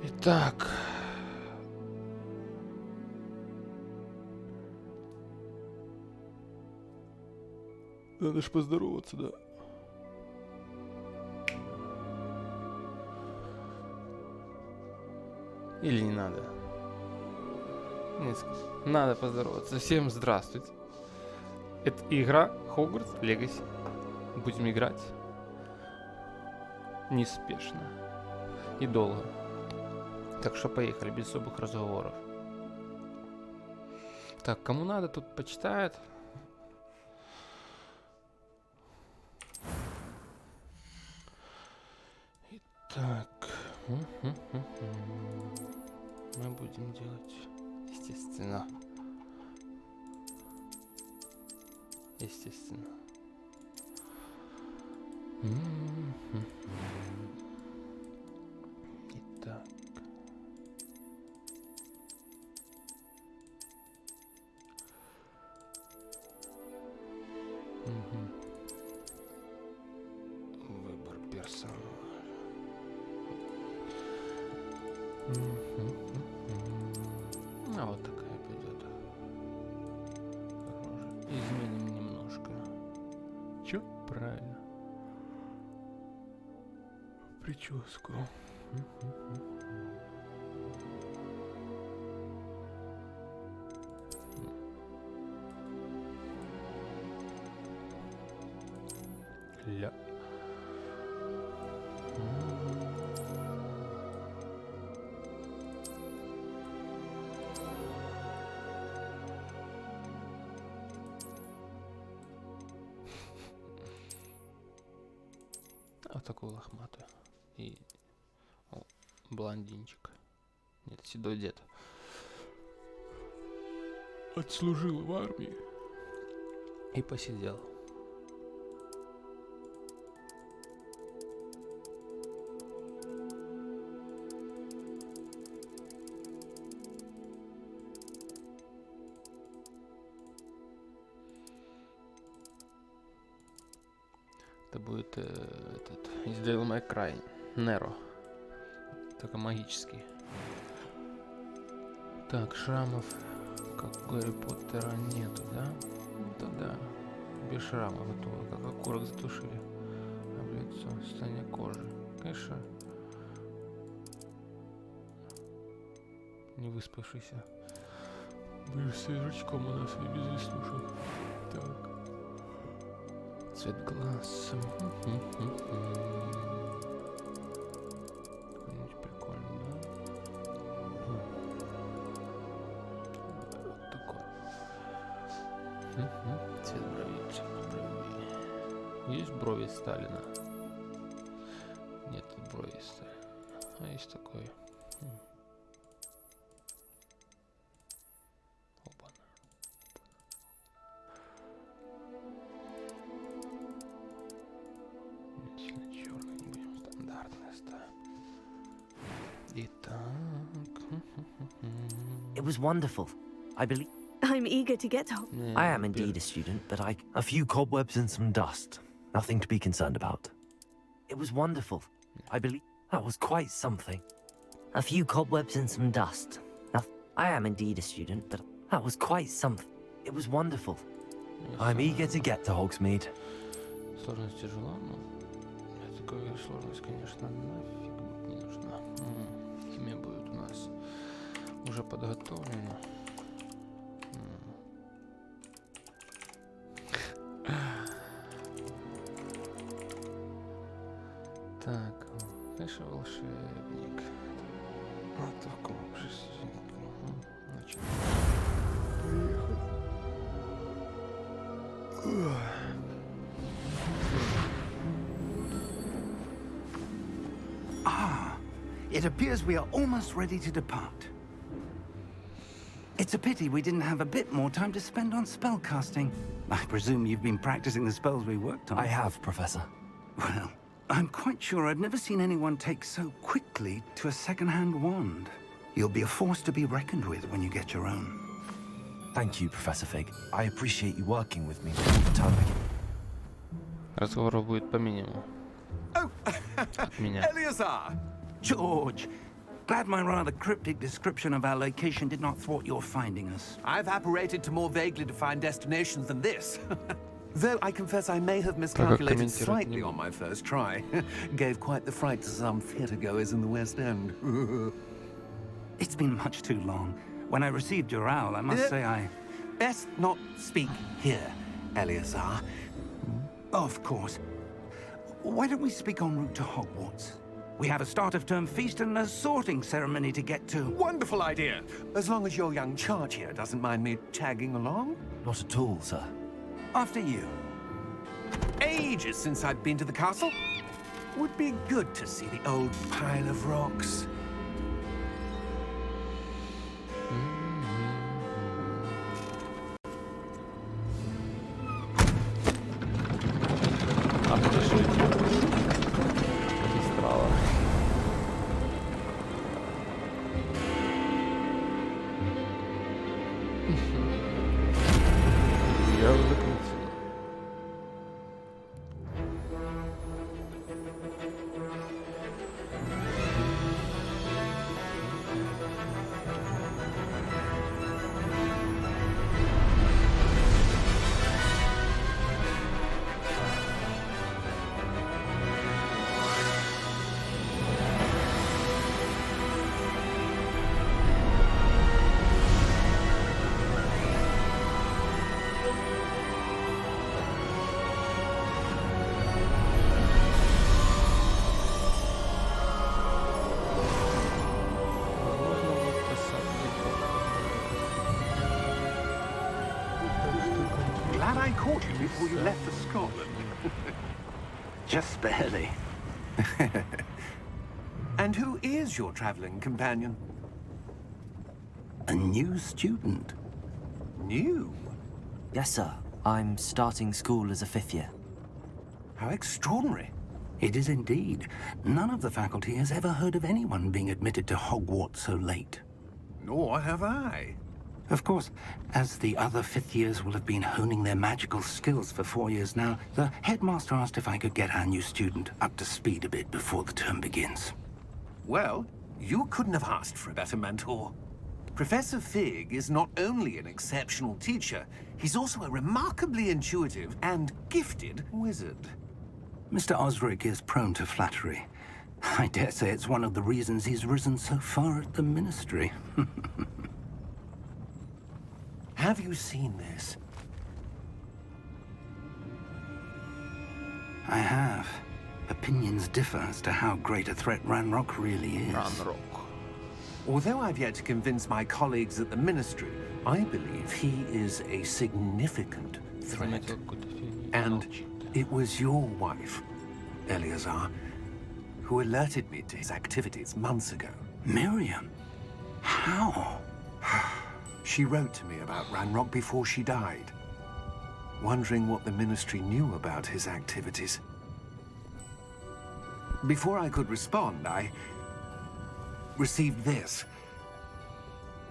Итак. Надо ж поздороваться, да. Или не надо? Нет, надо поздороваться. Всем здравствуйте. Это игра Хогвартс Легаси. Будем играть неспешно и долго. Так что поехали, без особых разговоров. Так, кому надо, тут почитает. Итак. Мы будем делать, естественно. Итак. Выбор персонажа. А вот такая пойдет. Изменим немножко. Чё? Правильно. Прическу. Ля. Вот такой лохматый. И блондинчик. Нет, седой дед. Отслужил в армии. И посидел. Это будет этот из Devil May Cry Неро, только магический. Так, шрамов, как у Гарри Поттера, нету, да? Да, без шрамов, это как окурок затушили. А в лицо, состояние кожи. Конечно, не выспавшийся. Будешь с язычком у нас и без веснушек. Так. Цвет глаз. Какой-нибудь прикольный, да? Вот такой. Цвет бровей, Есть брови Сталина? Нет брови Сталина. А есть такой. It was wonderful. I believe. I'm eager to get home. I am indeed a student, but a few cobwebs and some dust. Nothing to be concerned about. It was wonderful. I believe that was quite something. A few cobwebs and some dust. I am indeed a student, but that was quite something. It was wonderful. I'm eager to get to Hogsmeade. Сложность тяжела, но такая сложность, конечно, нафиг не нужна. Химия будет у нас уже подготовлена. Так, конечно, волшебник. Вот такой жизнь. Значит, поехали. It appears we are almost ready to depart. It's a pity we didn't have a bit more time to spend on spellcasting. I presume you've been practicing the spells we worked on. I have, Professor. Well, I'm quite sure I've never seen anyone take so quickly to a second-hand wand. You'll be a force to be reckoned with when you get your own. Thank you, Professor Fig. I appreciate you working with me all the time. Разговоров будет по минимуму. Oh, От меня. Eleazar! George! Glad my rather cryptic description of our location did not thwart your finding us. I've apparated to more vaguely defined destinations than this. Though I confess I may have miscalculated slightly on my first try. Gave quite the fright to some theatergoers in the West End. It's been much too long. When I received your owl, I must say I... Best not speak here, Eleazar. Of course. Why don't we speak en route to Hogwarts? We have a start-of-term feast and a sorting ceremony to get to. Wonderful idea. As long as your young charge here doesn't mind me tagging along. Not at all, sir. After you. Ages since I've been to the castle. Would be good to see the old pile of rocks. Glad I caught you before you left for Scotland. Just barely. And who is your traveling companion? A new student. New? Yes, sir. I'm starting school as a 5th year. How extraordinary. It is indeed. None of the faculty has ever heard of anyone being admitted to Hogwarts so late. Nor have I. Of course, as the other 5th years will have been honing their magical skills for 4 years now, the headmaster asked if I could get our new student up to speed a bit before the term begins. Well, you couldn't have asked for a better mentor. Professor Fig is not only an exceptional teacher, he's also a remarkably intuitive and gifted wizard. Mr. Osric is prone to flattery. I dare say it's one of the reasons he's risen so far at the Ministry. Have you seen this? I have. Opinions differ as to how great a threat Ranrock really is. Ranrock. Although I've yet to convince my colleagues at the Ministry, I believe he is a significant threat. And it was your wife, Eleazar, who alerted me to his activities months ago. Miriam? How? She wrote to me about Ranrock before she died, wondering what the Ministry knew about his activities. Before I could respond, I received this.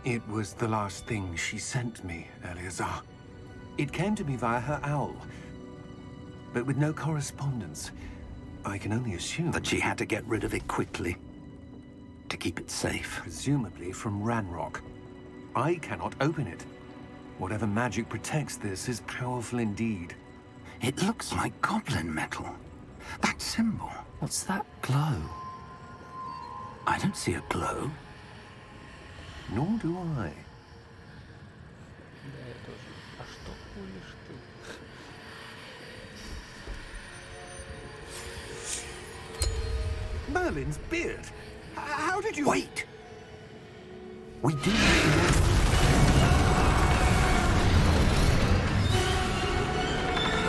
It was the last thing she sent me, Eleazar. It came to me via her owl, but with no correspondence. I can only assume That she had to get rid of it quickly. To keep it safe. presumably from Ranrock. I cannot open it. Whatever magic protects this is powerful indeed. It looks like goblin metal. That symbol. What's that glow? I don't see a glow. Nor do I. Да, я тоже. А что куришь ты? Merlin's beard. How did you... Wait! We do.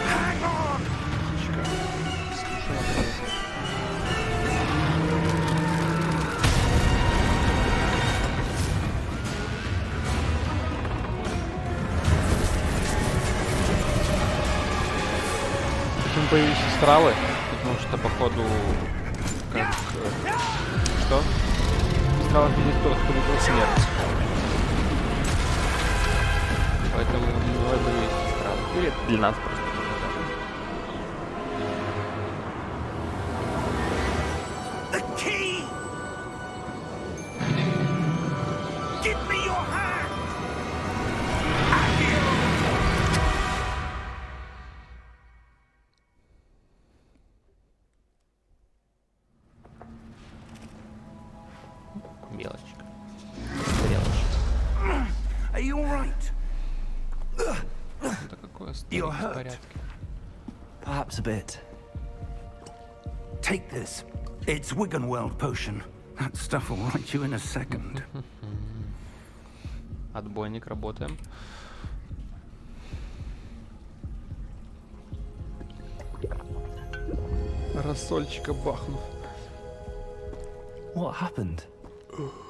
Hang on! Почему появились астралы? Потому что, походу, как... Что? Астралом видит тот, кто видел смерть. Поэтому у него появились астралы. Или это для нас просто показали. The key! Белочка. Стрелочка. Are you all right? Это какое старое You're hurt. беспорядки. Perhaps a bit. Take this. It's Wiggenweld potion. That stuff will right you in a second. Отбойник, работаем. Рассольчика бахнув. What happened?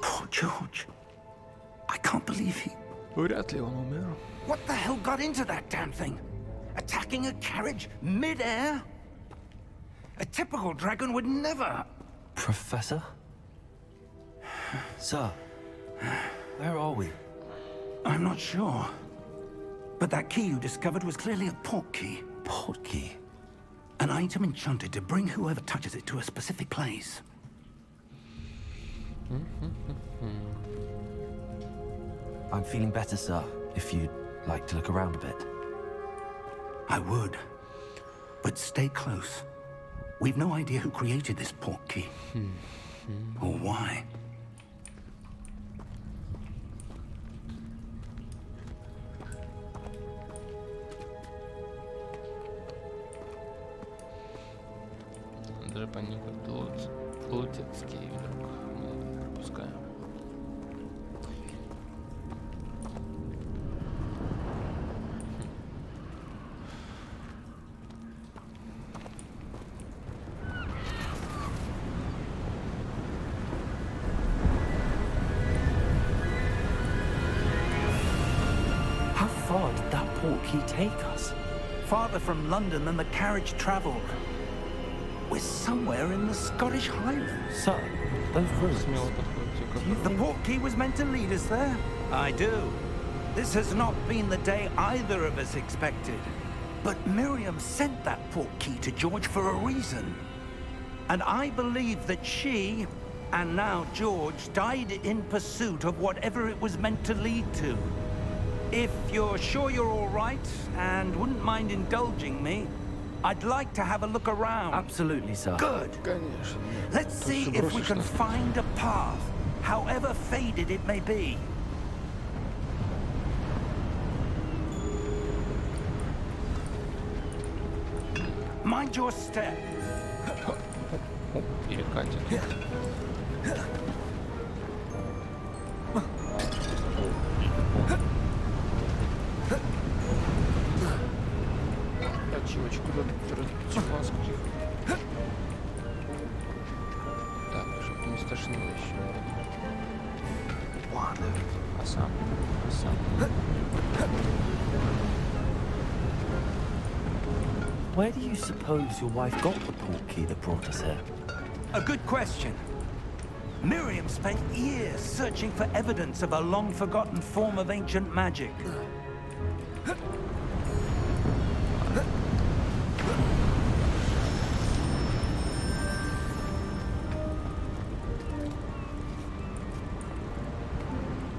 Poor George. I can't believe he... Вряд ли он умер. What the hell got into that damn thing? Attacking a carriage mid-air? A typical dragon would never... Professor? Sir, where are we? I'm not sure. But that key you discovered was clearly a port key. Port key? An item enchanted to bring whoever touches it to a specific place. I'm feeling better, sir, if you'd like to look around a bit. I would. But stay close. We've no idea who created this port key. Or why. Даже поникать лутецкий вдруг. Мы пропускаем. How far did that port key take us? Farther from London than the carriage traveled. We're somewhere in the Scottish Highlands. Sir, those rooms. Смело подходите. The port key was meant to lead us there? I do. This has not been the day either of us expected. But Miriam sent that port key to George for a reason. And I believe that she, and now George, died in pursuit of whatever it was meant to lead to. If you're sure you're all right, and wouldn't mind indulging me, I'd like to have a look around. Absolutely, sir. Good. Конечно. Let's see if we can find a path, however faded it may be. Mind your step. Перекатит. Ачивочку куда-то потихоньку. Так, чтобы не стошнило еще. Ладно. А сам. Where do you suppose your wife got the port key that brought us here? A good question. Miriam spent years searching for evidence of a long-forgotten form of ancient magic.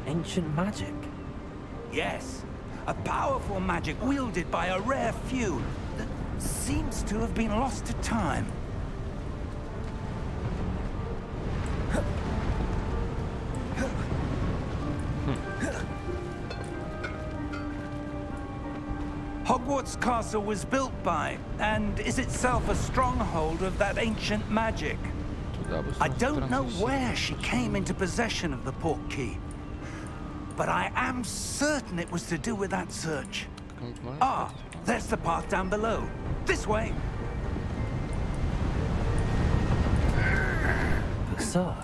Ancient magic? Yes, a powerful magic wielded by a rare few that seems to have been lost to time. Hogwarts Castle was built by, and is itself a stronghold of that ancient magic. I don't know where she came into possession of the port key, but I am certain it was to do with that search. Ah, there's the path down below. This way. But sir,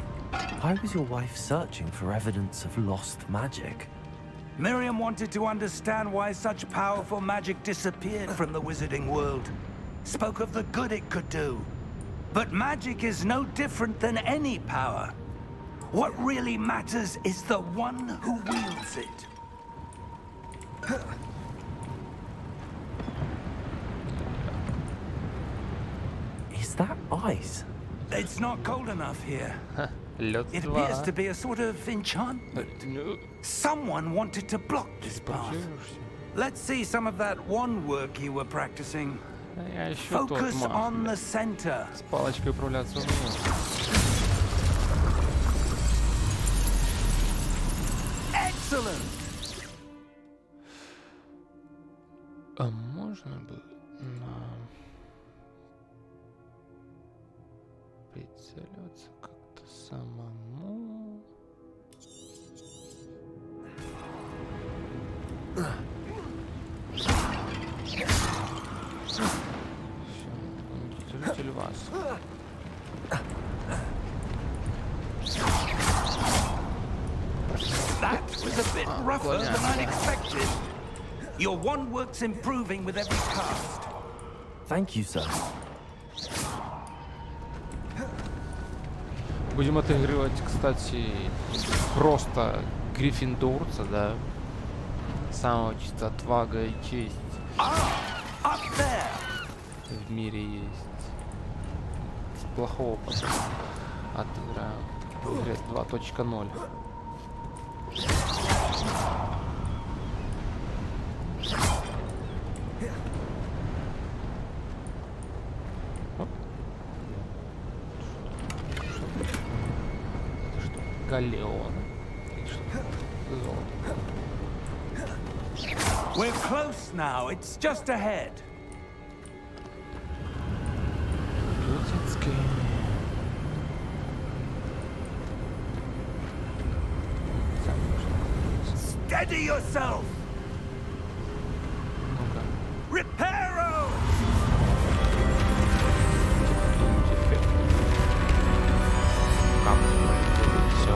why was your wife searching for evidence of lost magic? Miriam wanted to understand why such powerful magic disappeared from the wizarding world. Spoke of the good it could do. But magic is no different than any power. What really matters is the one who wields it. Is that ice? It's not cold enough here. Лед It 2. appears to be a sort of enchantment. Ну, Someone wanted to block this path. подержишься. Let's see some of that wand work you were practicing. А я еще тот Focus мах, on бля. the center. С палочкой управляться умею. Excellent! А можно бы нам прицеливаться как-то самому? Все, житель вас. That was a bit rougher than I'd expected. Your wand work's improving with every cast. Thank you, sir. Будем отыгрывать, кстати, просто гриффиндорца, да? Самого чисто отвага и честь Up there! в мире есть. С плохого потом отыграем. Играть 2.0. Это что? Галеон. Или что? Золото. We're close now. It's just ahead. Лютецкий. Steady yourself! Ну-ка. Reparo! Все.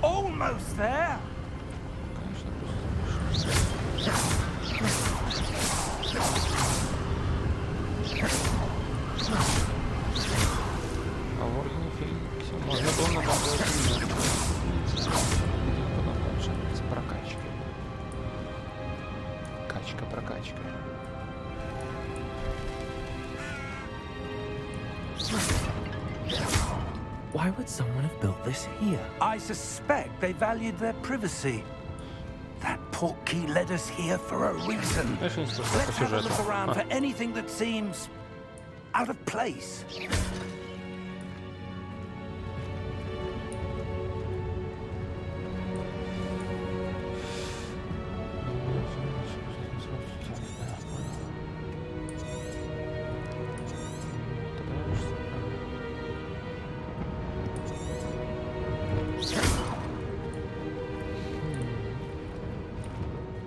Almost there! Конечно, а в Ордене Феникса можно было набавить потом дальше с прокачкой. Прокачка. Why would someone have built this here? I suspect they valued their privacy. That portkey led us here for a reason. Конечно, не слышно по Let's have a сюжету. look around for anything that seems out of place.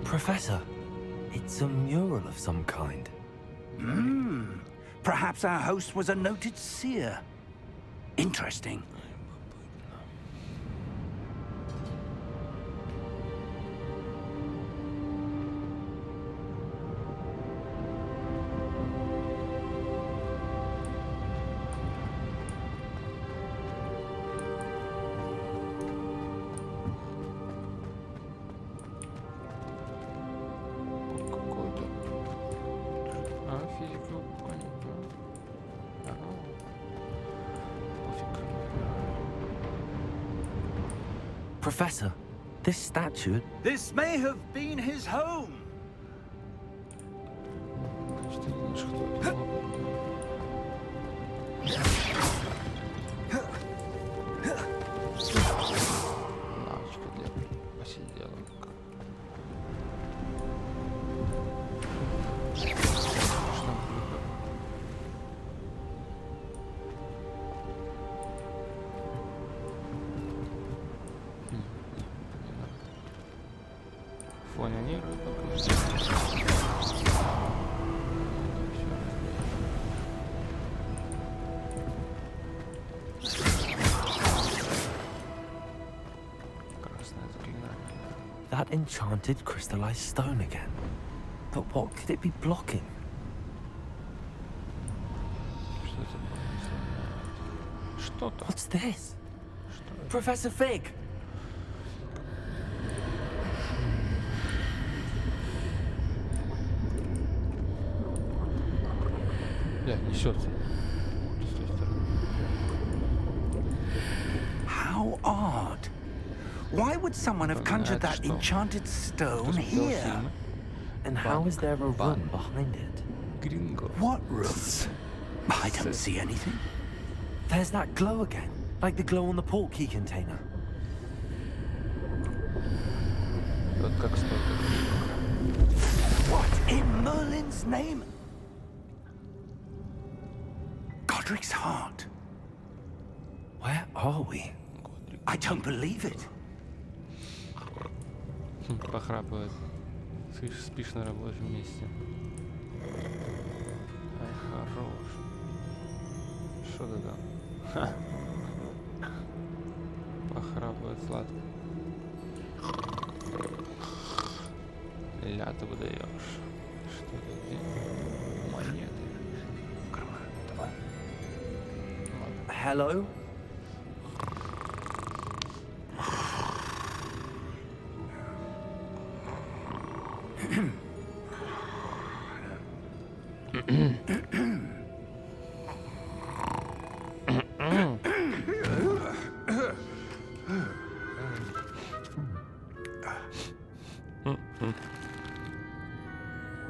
Professor, it's a mural of some kind. Perhaps our host was a noted seer. Interesting. Какой-то. Физику, понятно. Пофиг. Professor, this statue... This may have been his home. Значит, ты не знаешь, кто это был. Лавочка для посиделок. Что было? Фонянирует пока. Красное заклинание. That enchanted crystallized stone again. But what could it be blocking? Что это было? Что-то. What's this? Что это? Professor Fig! Бля, несется. С той стороны. How odd. Why would someone have conjured that Что? enchanted stone Кто смотрел here? фильмы? And how is there a room Bang. behind it? Гринго. What room? I don't see anything. There's that glow again, like the glow on the portkey container. Вот как стоит What in Merlin's name? Godric's heart. Where are we? I don't believe it. Похрапывает. Слышь, спишь на рабочем месте. Ай, хорош. Что ты там? Ха. Похрапывает сладко. Ля ты выдаешь. Что ты где? Монеты. Карман, давай. Ладно. Hello?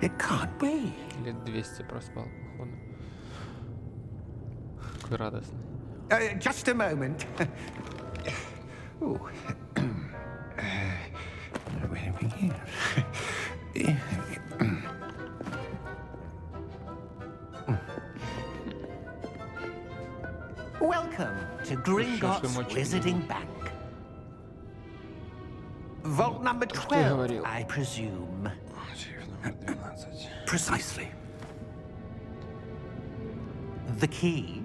It can't be. Лет 200 проспал, походу. Какой радостный. Just a moment. Ooh. Where do we begin? Welcome to Gringotts Wizarding Bank. Vault number 12, I presume. Номер 12. Precisely. The key?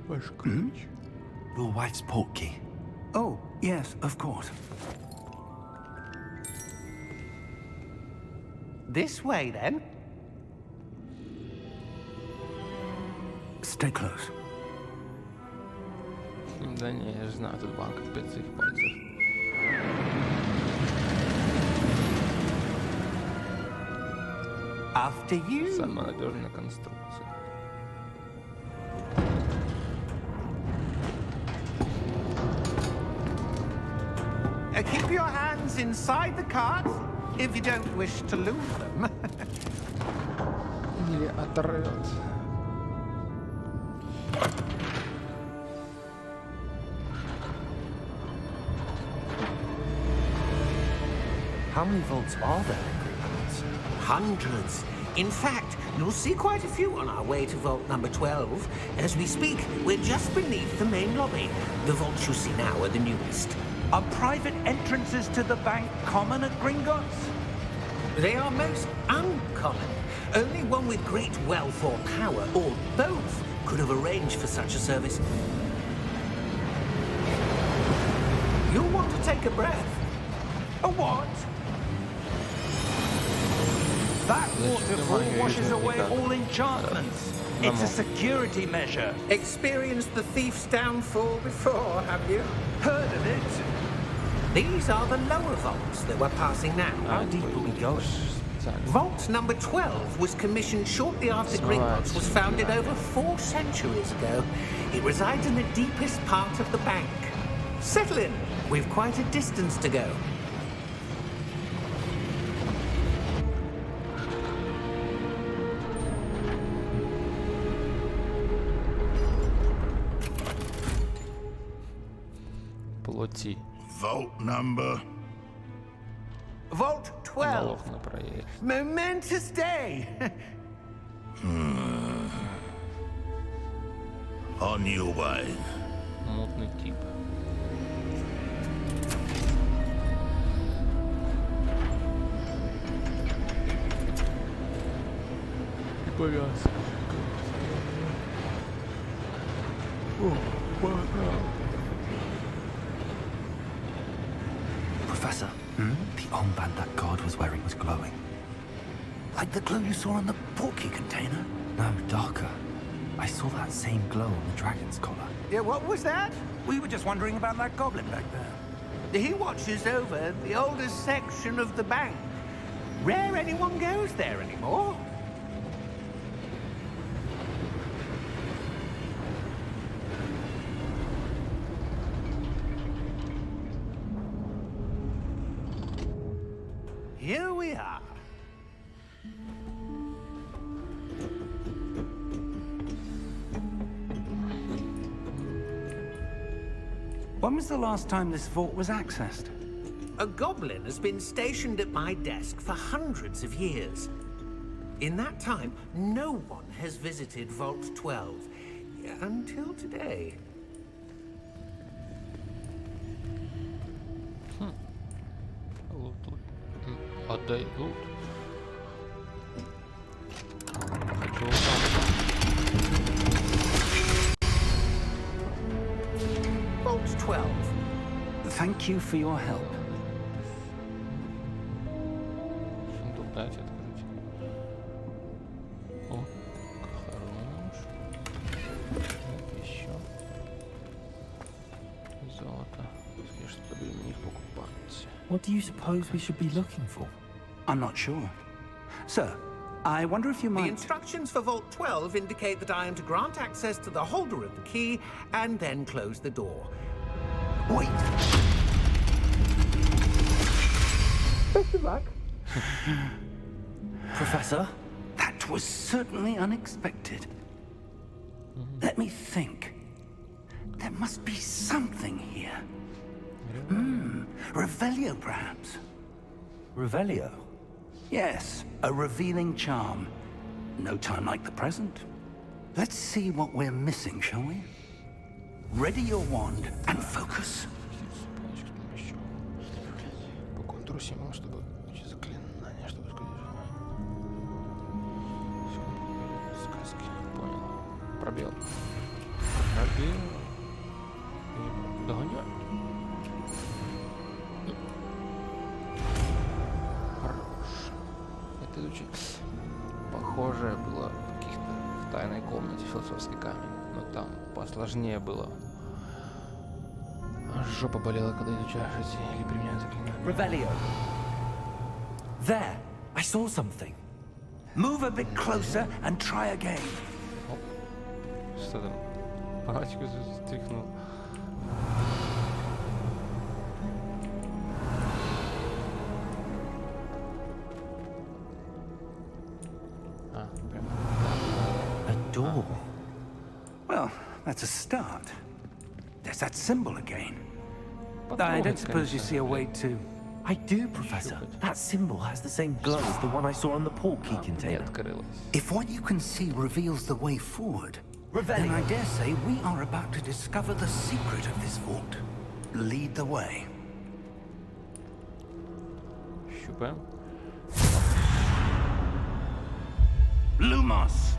Ваш ключ. Your wife's portkey. Oh, yes, of course. This way, then. Stay close. Да не, я же знаю, тут банк от 5 пальцев. After you. Самая надежная конструкция. Keep your hands inside the cart if you don't wish to lose them. Или оторвет. How many vaults are there in Hogwarts? Hundreds. In fact, you'll see quite a few on our way to vault number 12. As we speak, we're just beneath the main lobby. The vaults you see now are the newest. Are private entrances to the bank common at Gringotts? They are most uncommon. Only one with great wealth or power, or both, could have arranged for such a service. You'll want to take a breath. A what? That waterfall washes away all enchantments. It's a security measure. Experienced the thief's downfall before, have you? Heard of it? These are the lower vaults that we're passing now. How deep are we going? Vault number 12 was commissioned shortly after Gringotts was founded over 4 centuries ago. It resides in the deepest part of the bank. Settle in. We've quite a distance to go. Плоти. Vault number. Vault 12. Налог на проезд. Momentous day. On your way. Мутный тип. И повязка. Professor, the armband that guard was wearing was glowing. Like the glue you saw on the portkey container? No, darker. I saw that same glow on the dragon's collar. Yeah, what was that? We were just wondering about that goblin back there. He watches over the oldest section of the bank. Rare anyone goes there anymore. Here we are. When was the last time this vault was accessed? A goblin has been stationed at my desk for hundreds of years. In that time, no one has visited Vault 12 until today. Лут. Отдай лут. Хочу узнать. Vault 12. Thank you for your help. Сундук дайте открыть. О, хорош. Так, еще. Золото. Конечно, чтобы мне их покупать. What do you suppose we should be looking for? I'm not sure. Sir, I wonder if you The might... instructions for Vault 12 indicate that I am to grant access to the holder of the key and then close the door. Wait! Best of luck. Professor? That was certainly unexpected. Let me think. There must be something here. Revelio, perhaps? Revelio? Yes, a revealing charm. No time like the present. Let's see what we're missing, shall we? Ready your wand and focus. По контуру символ, чтобы учить заклинание, чтобы сказать. Сказки. Понял. Пробел. Пробел. И догоняй. Хорош. Это изучить. Похожее было в каких-то в тайной комнате философский камень. Но там посложнее было. Аж жопа болела, когда изучаешь эти или применяешь заклинания. Revelio. There! I saw something. Move a bit closer and try again. Что там? Палочку стряхнул. А, прям. A door. Well, that's a start. There's that symbol again. I don't suppose you see a way to... I do, Professor. That symbol has the same glow as the one I saw on the portkey Не container. открылась. If what you can see reveals the way forward, then I dare say we are about to discover the secret of this vault. Lead the way. Щупаем. Lumos!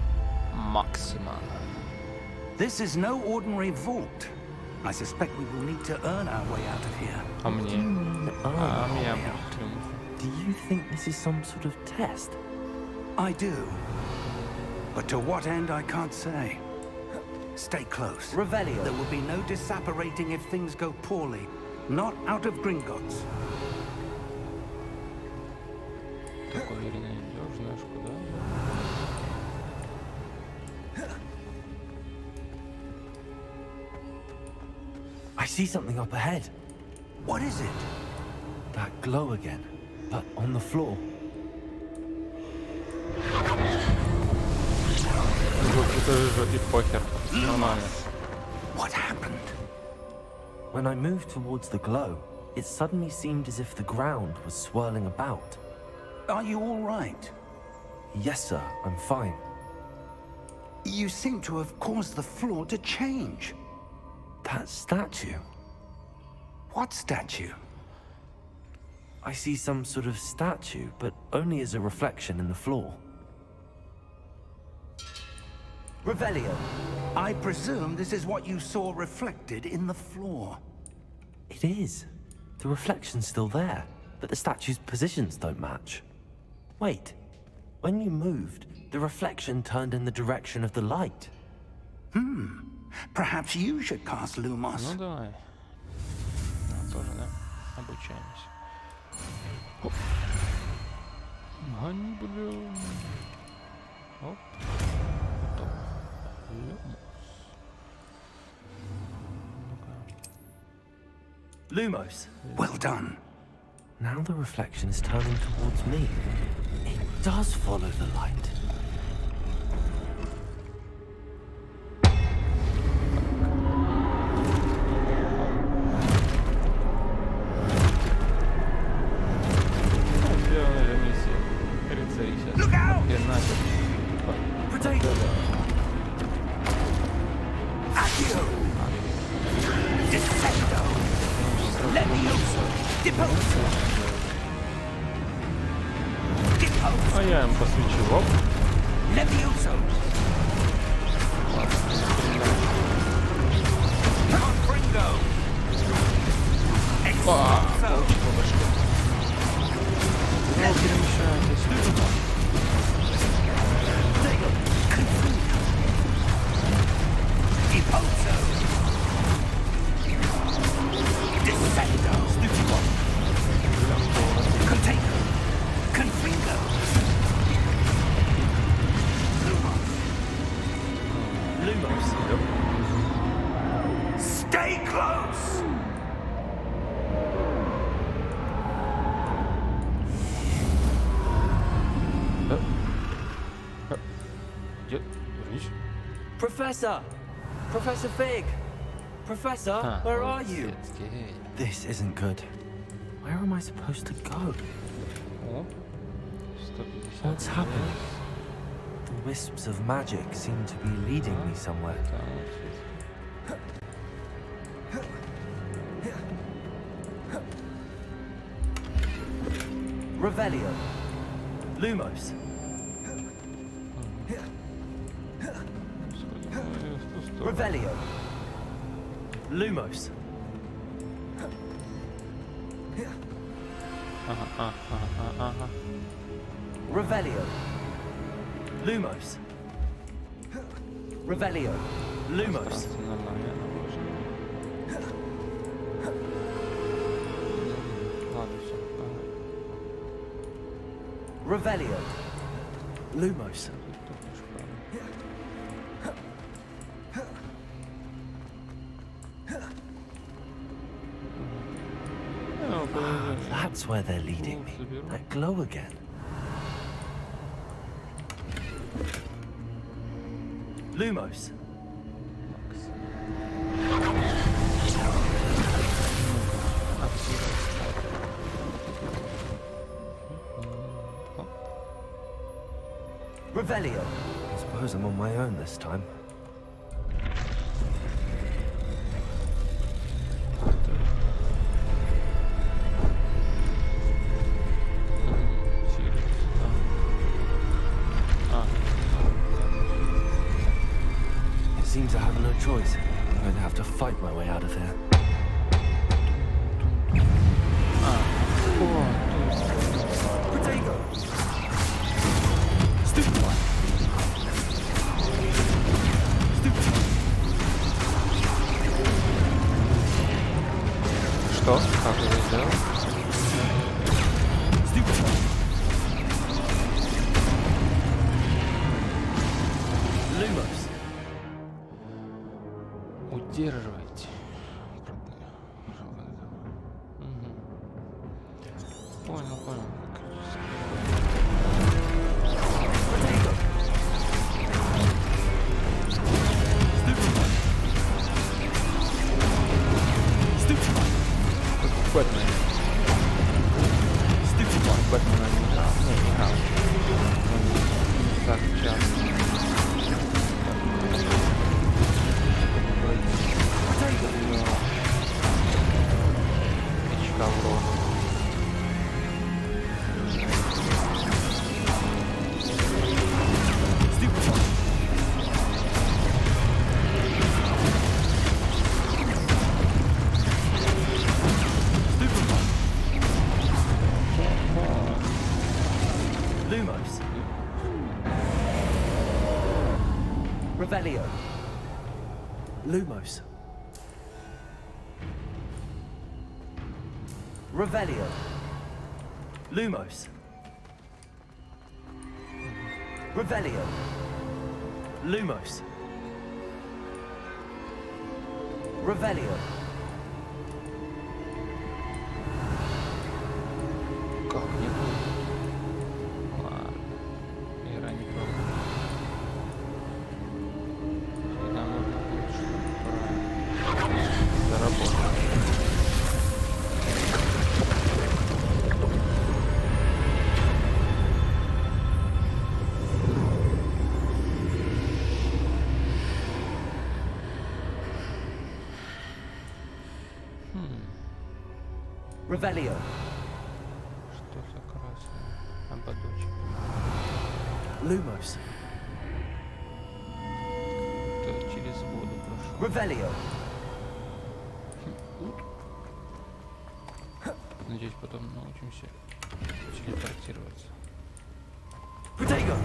Максима. This is no ordinary vault. I suspect we will need to earn our way out of here. А мне? А меня будет триумф. Do you think this is some sort of test? I do. But to what end, I can't say. Stay close. Revelio. There will be no disapparating if things go poorly. Not out of Gringotts. Так уверенно идешь, знаешь куда? I see something up ahead. What is it? That glow again, but on the floor. И похер. Нормально. What happened? When I moved towards the glow, it suddenly seemed as if the ground was swirling about. Are you all right? Yes, sir, I'm fine. You seem to have caused the floor to change. That statue. What statue? I see some sort of statue, but only as a reflection in the floor. Revelio. I presume this is what you saw reflected in the floor. It is. The reflection's still there, but the statue's positions don't match. Wait. When you moved, the reflection turned in the direction of the light. Perhaps you should cast Lumos. Ну давай. Тоже, да? Обучаемся. Оп. Гони, блин. Оп. Готово. Lumos. Well done. Now the reflection is turning towards me. It does follow the light. А я им посвечу. Оп. Stay close! Professor! Professor Fig! Professor, where are you? This isn't good. Where am I supposed to go? What's happening? The wisps of magic seem to be leading me somewhere. Revelio. Lumos. Revelio. Lumos. Revelio. Lumos. Revelio. Lumos. Revelio. Lumos. That's where they're leading me. That glow again. Lumos. Revelio. I suppose I'm on my own this time. Seems I have no choice. I'm going to have to fight my way out of here. Potato! Stupid one! Stupid one! Что? Как это сделал? Stupid one! Lumos! Удерживайте. Понял, понял. Как в Бэтмене. Бэтмена не играл. Не играл. Так, часто. Мечка в рот. Lumos. Revelio. Lumos. Revelio. Lumos. Revelio. Lumos. Revelio. Как не будет? Ладно. Игра не пробует. Всегда можно будет что-то правильно. Заработать. Revelio. поточек. Lumos. То через воду прошел. Revelio. Надеюсь, потом научимся телепортироваться. Protego.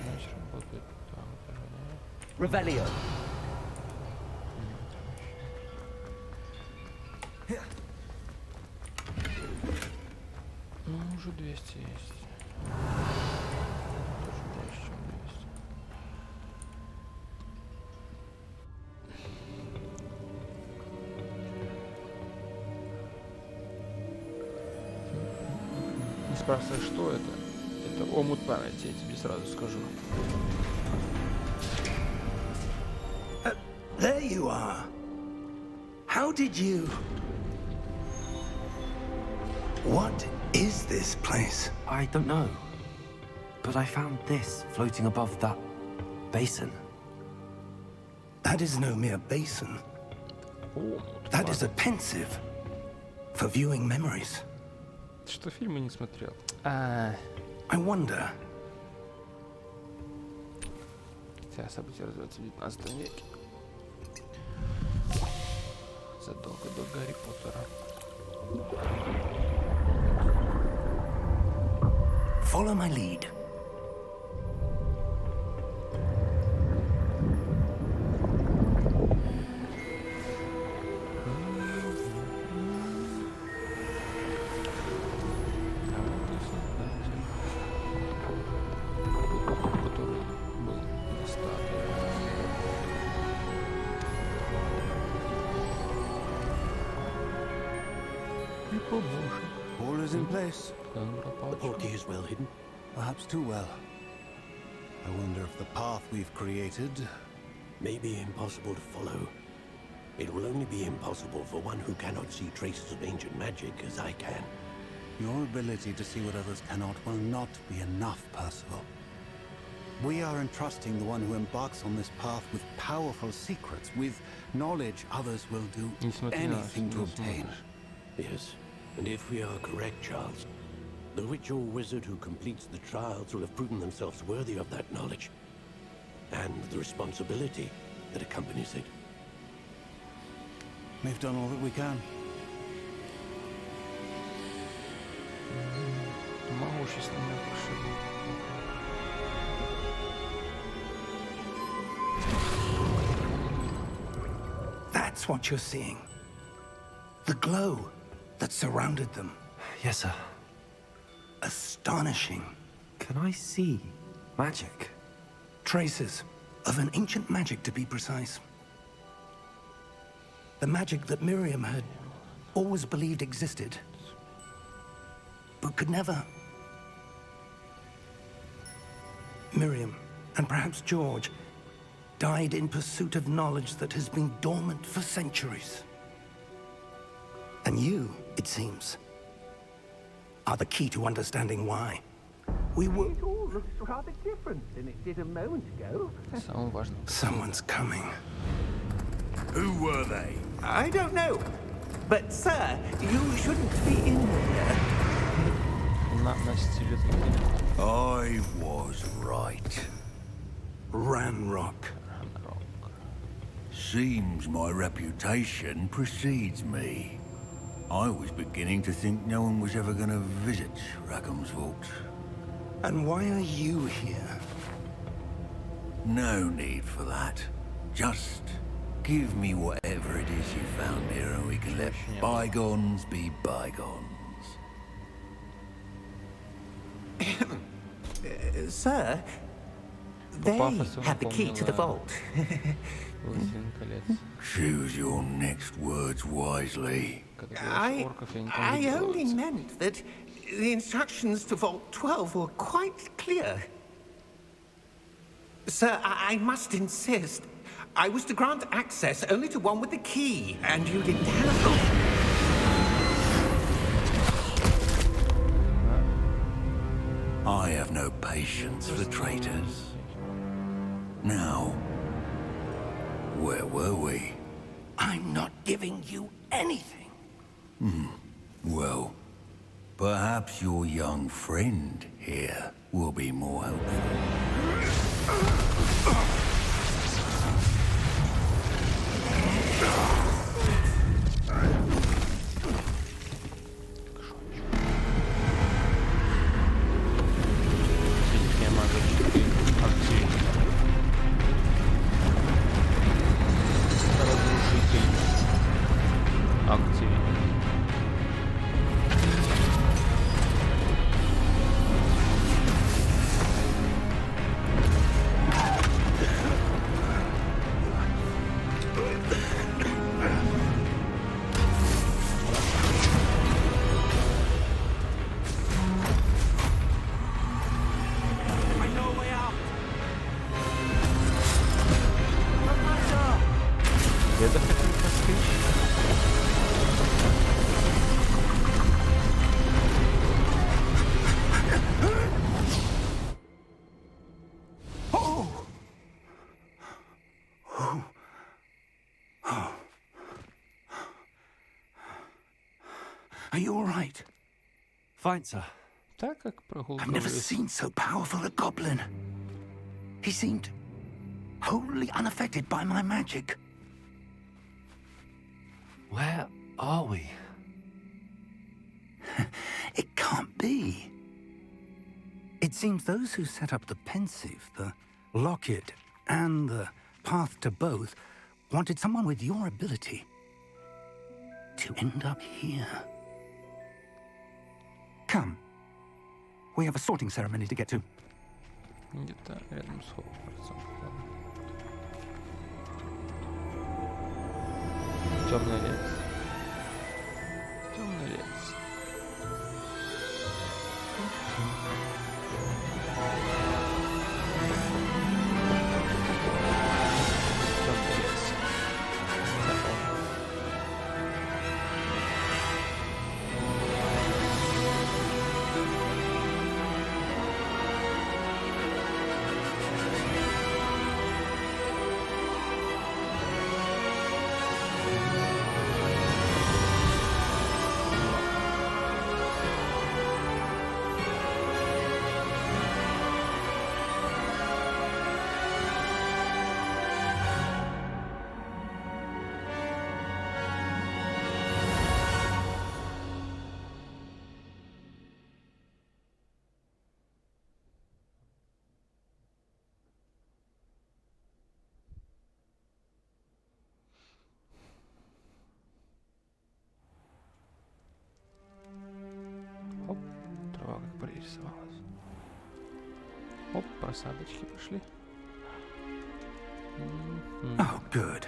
Значит, работает там тоже, да? Revelio. Ну, уже 200 есть. Тоже больше, чем 200. Не спрашивай, что это? Это омут памяти, я тебе сразу скажу. There you are. How did you... What is this place? I don't know. But I found this floating above that basin. That is no mere basin. Омут That is a памяти. pensive for viewing memories. Что фильмы не смотрел? А, I wonder, хотя события развиваются в 19 веке. Задолго до Гарри Поттера. follow my lead. Который был на статуе. И помощник. All is in place. Он брал The палочку. portkey is well hidden. Perhaps too well. I wonder if the path we've created May be impossible to follow. It will only be impossible for one who cannot see traces of ancient magic as I can. Your ability to see what others cannot will not be enough, Percival. We are entrusting the one who embarks on this path with powerful secrets, with knowledge others will do Не смотри на нас, anything to не obtain. смотришь. Yes, and if we are correct, Charles, the witch or wizard who completes the trials will have proven themselves worthy of that knowledge and the responsibility that accompanies it. We've done all that we can. Могущественная пошиба. That's what you're seeing. The glow that surrounded them. Yes, sir. Astonishing. Can I see magic? Traces of an ancient magic, to be precise. The magic that Miriam had always believed existed, but could never. Miriam, and perhaps George, died in pursuit of knowledge that has been dormant for centuries. And you, it seems, are the key to understanding why. We were... It all looks rather different than it did a moment ago. Самое важное. Someone's coming. Who were they? I don't know. But, sir, you shouldn't be in here. На стиле. I was right. Ranrock. Seems my reputation precedes me. I was beginning to think no one was ever going to visit Rackham's vault. And why are you here? No need for that. Just give me whatever it is you found here and we can let bygones be bygones. Sir, they пафосу had the key to the напомнила vault. Властелин колец. Choose your next words wisely. Когда говоришь орков, я не помню, I где only делается. meant that the instructions to Vault 12 were quite clear. Sir, I must insist. I was to grant access only to one with the key, and you didn't have... I have no patience for traitors. Now, where were we? I'm not giving you anything. Well, Perhaps your young friend here will be more helpful. Are you all right? Fine, sir. Так как I've never прогулка. seen so powerful a goblin. He seemed wholly unaffected by my magic. Where are we? It can't be. It seems those who set up the pensive, the locket, and the path to both wanted someone with your ability to end up here. Come. We have a sorting ceremony to get to. Где-то рядом с Хогвартсом. Темный лес. Темный лес. Темный лес. Оп, трава как прорисовалась. Оп, просадочки пошли. Oh, good.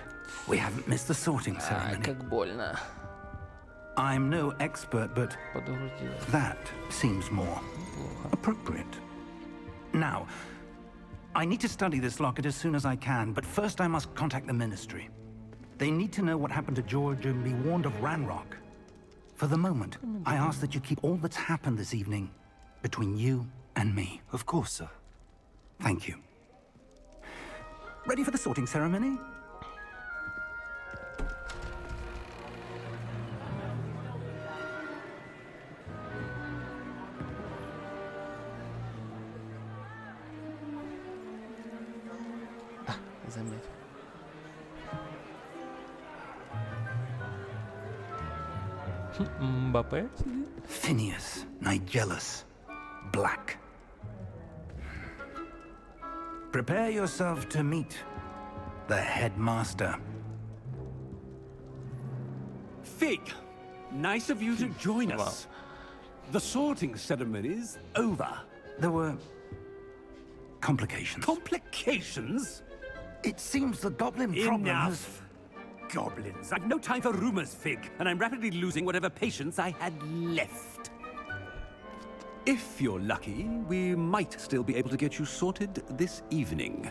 We haven't missed the sorting Ай, ceremony. как больно. I'm no expert, but Подгрузила. that seems more Плохо. appropriate. Now, I need to study this locket as soon as I can, but first I must contact the Ministry. They need to know what happened to George and be warned of Ranrock. For the moment, I ask that you keep all that's happened this evening between you and me. Of course, sir. Thank you. Ready for the sorting ceremony? Заметил. Мбаппе сидит. Phineas, Nigellus, Black. Prepare yourself to meet the headmaster. Fig, nice of you to join us. The sorting ceremony's over. There were complications. Complications? It seems the goblin problem has... Enough! Goblins. I've no time for rumors, Fig, and I'm rapidly losing whatever patience I had left. If you're lucky, we might still be able to get you sorted this evening.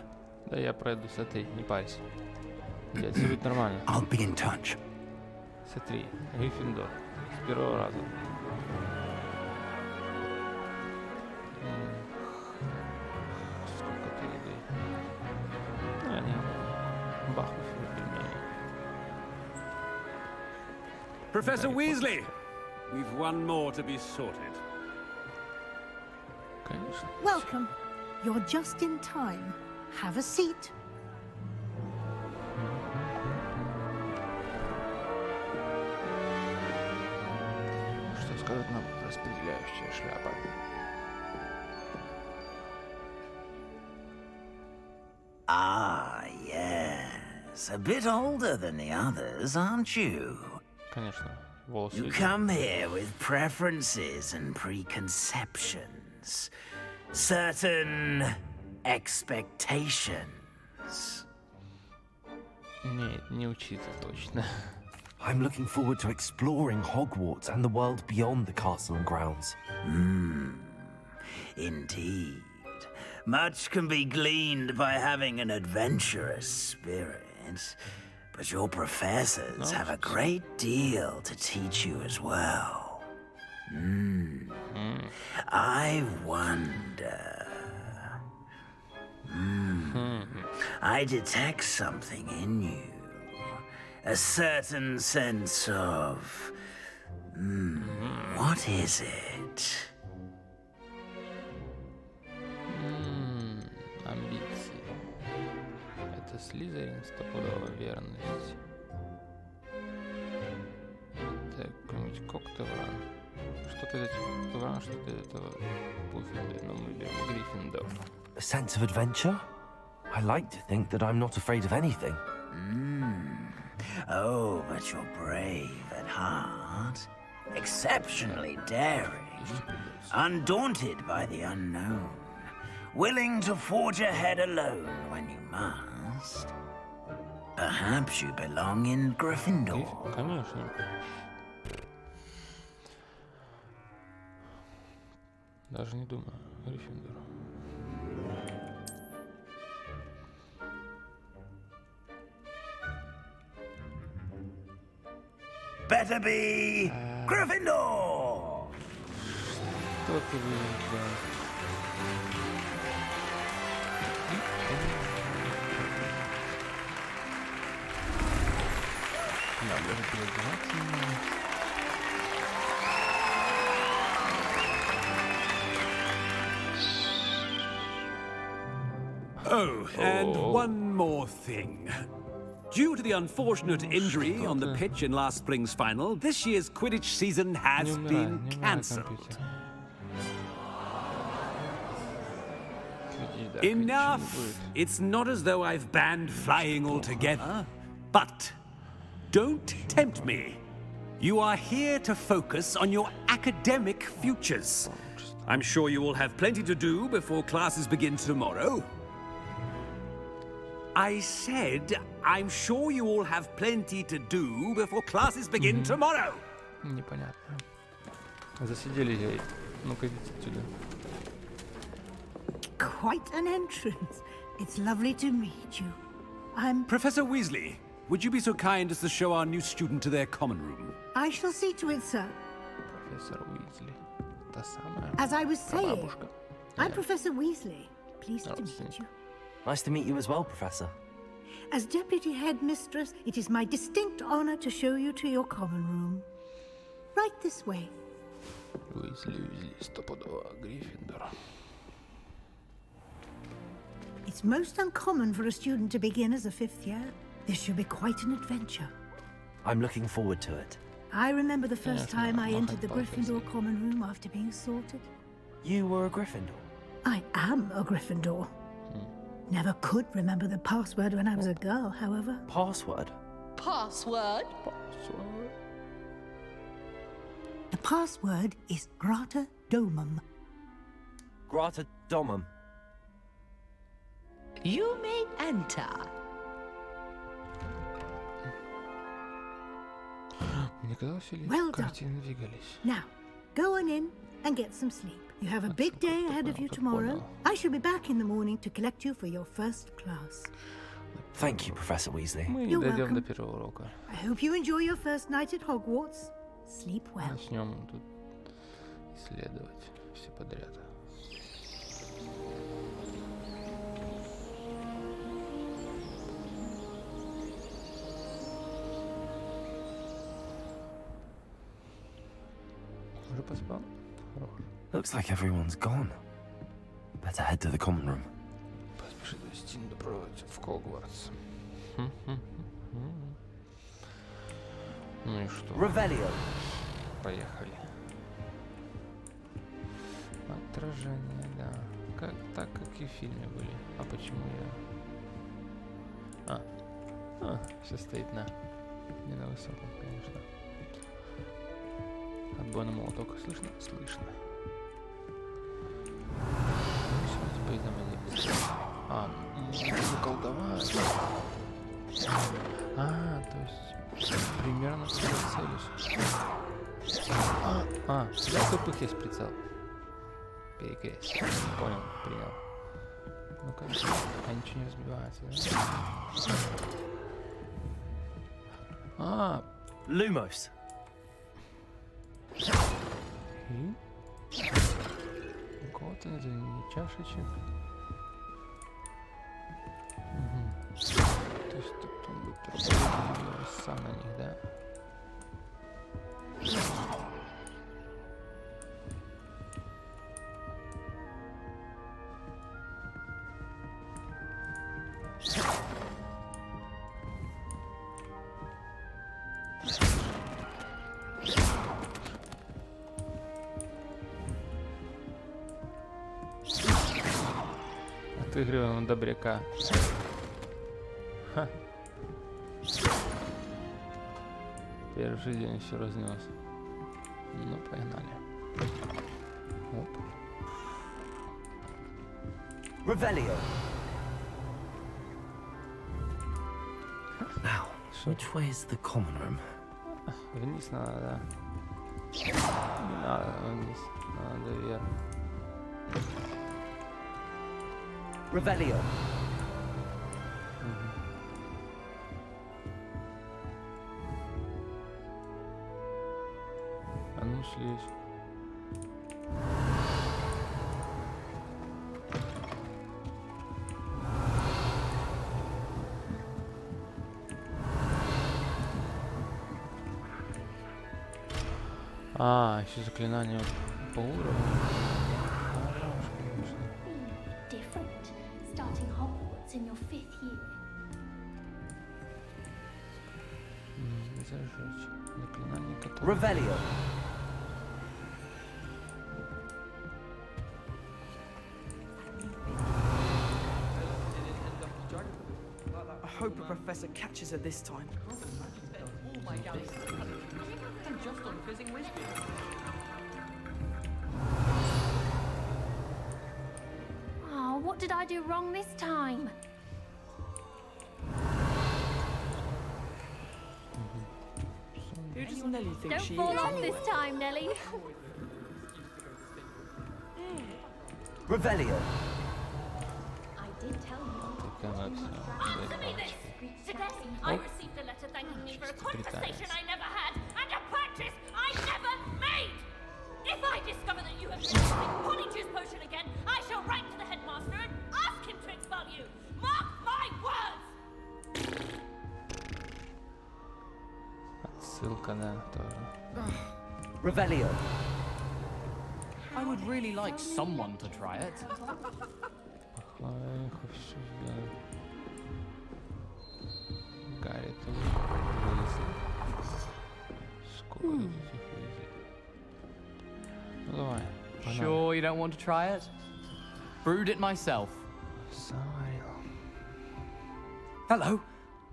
Да я пройду, смотри, не парься. Все будет нормально. I'll be in touch. Смотри, Гриффиндор. С первого раза. Сколько ты еды? А, не. Бахнув пельмени. Professor Weasley, We've one more to be sorted. Конечно. Welcome. You're just in time. Have a seat. Что скажет нам распределяющая шляпа? Ah, yes. A bit older than the others, aren't you? Конечно, волосы. You come here with preferences and preconceptions. Certain expectations. Нет, не учиться точно. I'm looking forward to exploring Hogwarts and the world beyond the castle and grounds. Indeed. Much can be gleaned by having an adventurous spirit, but your professors have a great deal to teach you as well. I wonder. I detect something in you. A certain sense of... what is it? Амбиции. Это Слизерин, стопудово верность. Это какой-нибудь Коктевран. Что-то из этих Коктевран, что-то из этого Пуффиндуя, но мы берем Гриффиндор. A sense of adventure? I like to think that I'm not afraid of anything. Oh, but you're brave at heart. Exceptionally daring. Undaunted by the unknown. Willing to forge ahead alone when you must. Perhaps you belong in Gryffindor. Конечно. Даже не думаю. Гриффиндор. Better be Gryffindor! Что ты будешь делать? Да, даже переодеваться не надо. Oh, and one more thing. Due to the unfortunate injury on the pitch in last spring's final, this year's Quidditch season has been cancelled. Enough! It's not as though I've banned flying altogether. But don't tempt me. You are here to focus on your academic futures. I'm sure you will have plenty to do before classes begin tomorrow. I said, I'm sure you all have plenty to do before classes begin tomorrow. Непонятно. Засидели я. Ну-ка, идите отсюда. Quite an entrance. It's lovely to meet you. I'm... Professor Weasley, would you be so kind as to show our new student to their common room? I shall see to it, sir. Профессор Уизли. Та самая. As I was saying, Прабабушка. I'm Professor Weasley. Pleased to meet you. Nice to meet you as well, Professor. As Deputy Headmistress, it is my distinct honor to show you to your common room. Right this way. Уизли, стопудово. Гриффиндор. It's most uncommon for a student to begin as a fifth year. This should be quite an adventure. I'm looking forward to it. I remember the first Конечно, time I entered the махать палкой. Gryffindor common room after being sorted. You were a Gryffindor? I am a Gryffindor. Never could remember the password when I was a girl, however. Password? Password? The password is Grata Domum. Grata Domum. You may enter. Мне казалось, или Well done. картины двигались. Now, go on in and get some sleep. You have a big day ahead of you tomorrow. I shall be back in the morning to collect you for your first class. Thank you, Professor Weasley. Мы не You're дойдем до welcome. первого урока. I hope you enjoy your first night at Hogwarts. Sleep well. Начнем тут исследовать все подряд. Looks like everyone's gone. Better head to the common room. Поспеши довести добровольцев в Хогвартс. Ну и что? Revelio. Поехали. Отражение, да. Так, как и в фильме были. А почему я... все стоит на... Не на высоком, конечно. Отбойный молоток. Слышно? Слышно. Можно колдовать. То есть примерно целюсь. Для тупых есть прицел. Перекресть. Понял, принял. Ну-ка, ничего не разбивается, да? Lumos. Вот он, извини, чашечек. То есть тут он будет работать сам на них, да? Отыгрываем добряка. Ха. Первый день все разнес. Ну, погнали. Оп. Revelio. Now, which way is the common room? Вниз надо, да. Не надо вниз, надо вверх. Revelio. А ну слезь. Еще заклинание по уровню. Different, starting Hogwarts in your 5th year. Зажечь. Заклинание, которое... Revelio. I hope a professor catches her this time. Oh, what did I do wrong this time? Who does Nelly think Don't she fall is? off this time, Nelly. Revelio. I did tell you. Answer me this! Today, I received a letter thanking me for a conversation I never had and a purchase I never made! If I discover that you have been using Polyjuice Potion again, I shall write to the headmaster and ask him to expel you! Mark my words! Отсылка, да, тоже. Revelio. I would really like someone to try it. Гарри, ты вылезли. Сколько тут этих вылезет? Ну давай. Sure you don't want to try it? Brewed it myself. Hello,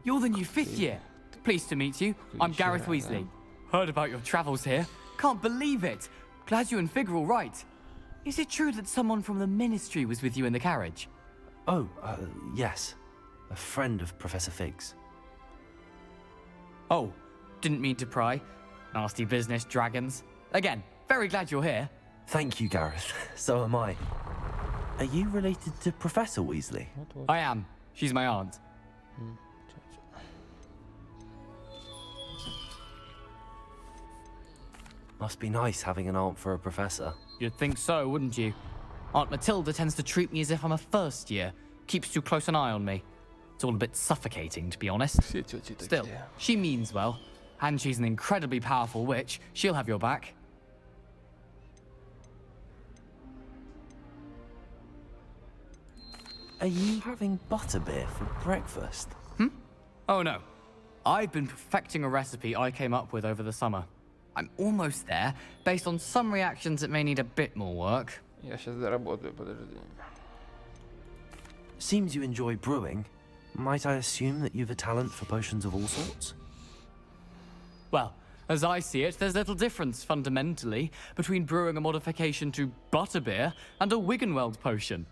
you're the new 5th year. Pleased to meet you. I'm Gareth Weasley. Heard about your travels here. Can't believe it. Glad you and Fig are all right. Is it true that someone from the Ministry was with you in the carriage? Oh, yes. A friend of Professor Fig's. Oh, didn't mean to pry. Nasty business, dragons. Again, very glad you're here. Thank you, Gareth. So am I. Are you related to Professor Weasley? I am. She's my aunt. Must be nice having an aunt for a professor. You'd think so, wouldn't you? Aunt Matilda tends to treat me as if I'm a first year. Keeps too close an eye on me. It's all a bit suffocating, to be honest. Still, she means well. And she's an incredibly powerful witch. She'll have your back. Are you having butterbeer for breakfast? Oh no. I've been perfecting a recipe I came up with over the summer. I'm almost there. Based on some reactions, it may need a bit more work. Я сейчас доработаю, подожди. Seems you enjoy brewing. Might I assume that you've a talent for potions of all sorts? Well, as I see it, there's little difference, fundamentally, between brewing a modification to butterbeer and a Wiggenweld potion.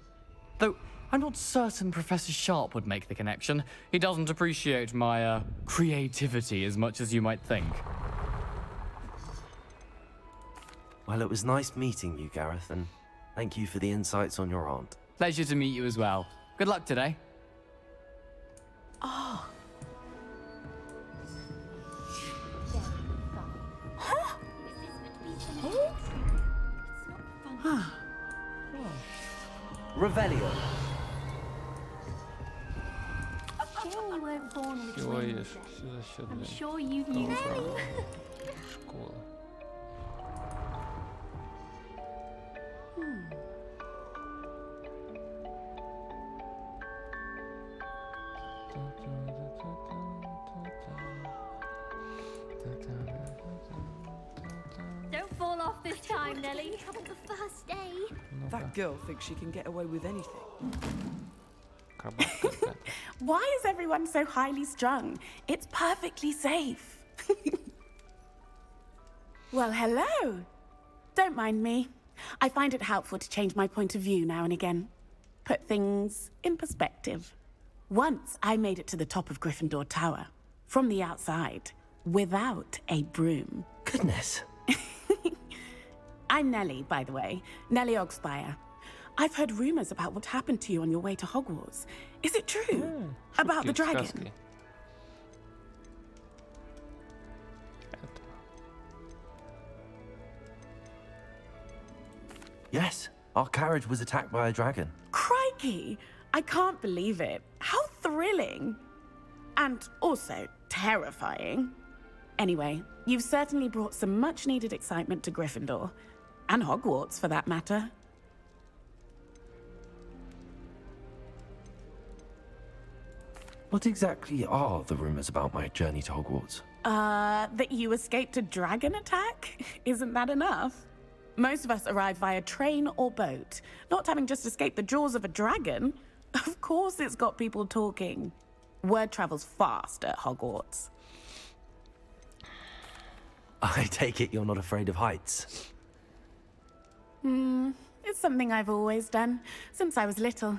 Though, I'm not certain Professor Sharp would make the connection. He doesn't appreciate my, creativity as much as you might think. Well, it was nice meeting you, Gareth, and thank you for the insights on your aunt. Pleasure to meet you as well. Good luck today. Oh. Revelio. Sure you weren't born with Всего twins. есть, все за счет I'm sure you've used them. школы. Don't fall off this time, Nelly. Trouble the first day. That girl thinks she can get away with anything. Why is everyone so highly strung? It's perfectly safe. Well, hello. Don't mind me. I find it helpful to change my point of view now and again. Put things in perspective. Once I made it to the top of Gryffindor Tower, from the outside, without a broom. Goodness. I'm Nellie, by the way. Nellie Ogspire. I've heard rumors about what happened to you on your way to Hogwarts. Is it true? About the dragon? Yes, our carriage was attacked by a dragon. Crikey! I can't believe it. How thrilling! And also terrifying. Anyway, you've certainly brought some much-needed excitement to Gryffindor. And Hogwarts, for that matter. What exactly are the rumors about my journey to Hogwarts? That you escaped a dragon attack? Isn't that enough? Most of us arrive via train or boat, not having just escaped the jaws of a dragon. Of course it's got people talking. Word travels fast at Hogwarts. I take it you're not afraid of heights. It's something I've always done, since I was little.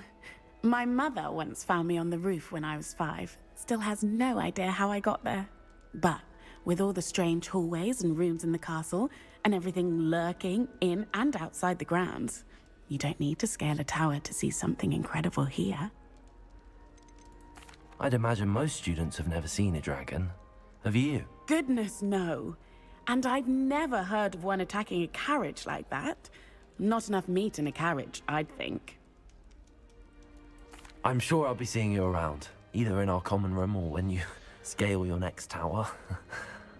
My mother once found me on the roof when I was 5. Still has no idea how I got there. But with all the strange hallways and rooms in the castle, and everything lurking in and outside the grounds, you don't need to scale a tower to see something incredible here. I'd imagine most students have never seen a dragon. Have you? Goodness, no. And I've never heard of one attacking a carriage like that. Not enough meat in a carriage, I'd think. I'm sure I'll be seeing you around, either in our common room or when you scale your next tower.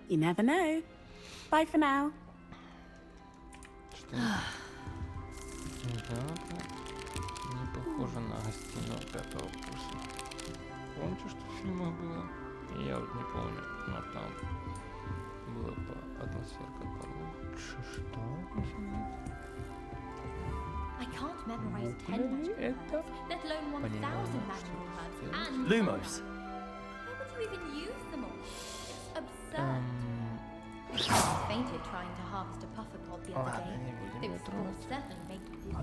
You never know. Bye for now. Не похоже на гостиную 5-го курса. Помните, что в фильмах было? Я вот не помню, но там было по атмосферка получше. Что? I can't memorize 10 magical words, let alone 1,000 magical words. And Lumos. where would you even use them all? It's absurd. I fainted trying to harvest a puffer pod the other day. Those sports certainly make me dizzy. I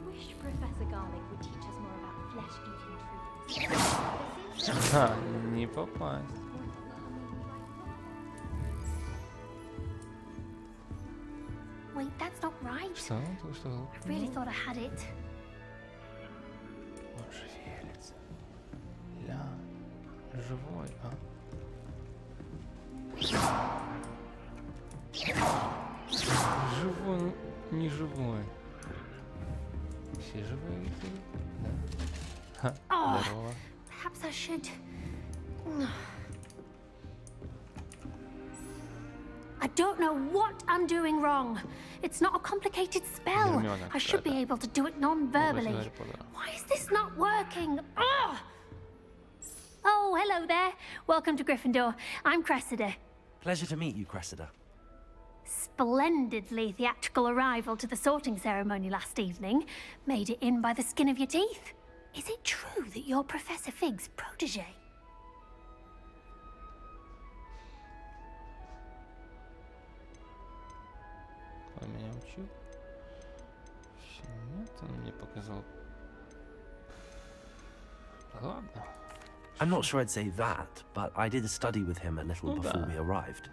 wish Professor Garlic would teach us more about flesh-eating trees. Ха, не попасть. Wait, that's not right. Что? Ты что? I really thought I had it. Он шевелится. Ля. Живой, а? Живой, не живой. Все живые эти? Да. Ха, здорово. Perhaps I should... I don't know what I'm doing wrong. It's not a complicated spell. I should be able to do it non-verbally. Why is this not working? Ugh! Oh, hello there. Welcome to Gryffindor. I'm Cressida. Pleasure to meet you, Cressida. Splendidly theatrical arrival to the sorting ceremony last evening. Made it in by the skin of your teeth. Is it true that you're Professor Fig's protege? Он меня учил? Нет, он мне показал. Ладно. I'm not sure I'd say that, but I did study with him a little before we arrived.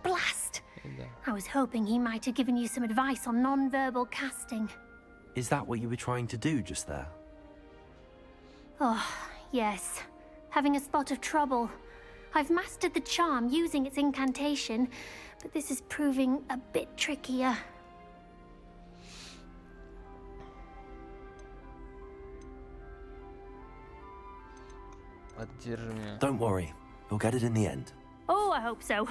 Blast! I was hoping he might have given you some advice on non-verbal casting. Is that what you were trying to do just there? Oh, yes. Having a spot of trouble. I've mastered the charm using its incantation, but this is proving a bit trickier. Don't worry, you'll get it in the end. Oh, I hope so.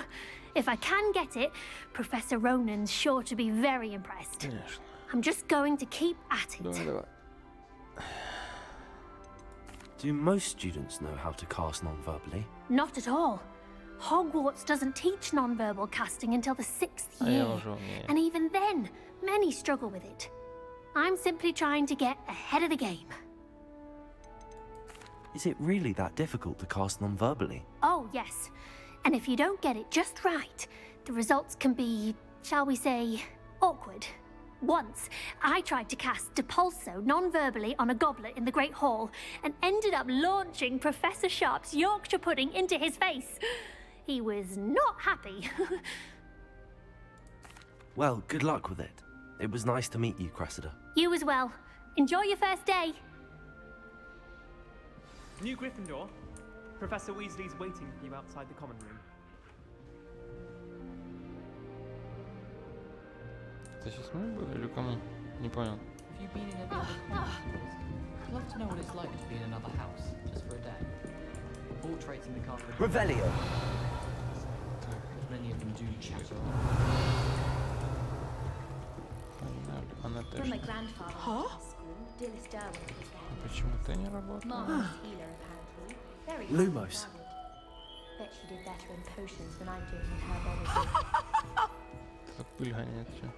If I can get it, Professor Ronan's sure to be very impressed. I'm just going to keep at it. Do most students know how to cast non-verbally? Not at all. Hogwarts doesn't teach non-verbal casting until the 6th year. And even then, many struggle with it. I'm simply trying to get ahead of the game. Is it really that difficult to cast non-verbally? Oh, yes. And if you don't get it just right, the results can be, shall we say, awkward. Once, I tried to cast Depulso non-verbally on a goblet in the Great Hall and ended up launching Professor Sharp's Yorkshire pudding into his face. He was not happy. Well, good luck with it. It was nice to meet you, Cressida. You as well. Enjoy your first day. New Gryffindor. Professor Weasley's waiting for you outside the common room. Это сейчас мы были или кому? Не понял. Have you been in any other schools? I'd love to know what it's like to be in another house, just for a day. Portraits in the carpet. Revelio. Many of them do chatter. From my grandfather to school, dear Miss Derwent was there. Почему ты не работаешь? Marvelous healer, apparently. Very Lumos. Bet she did better in potions than I'm doing in herbology. Это пыль гоняет все.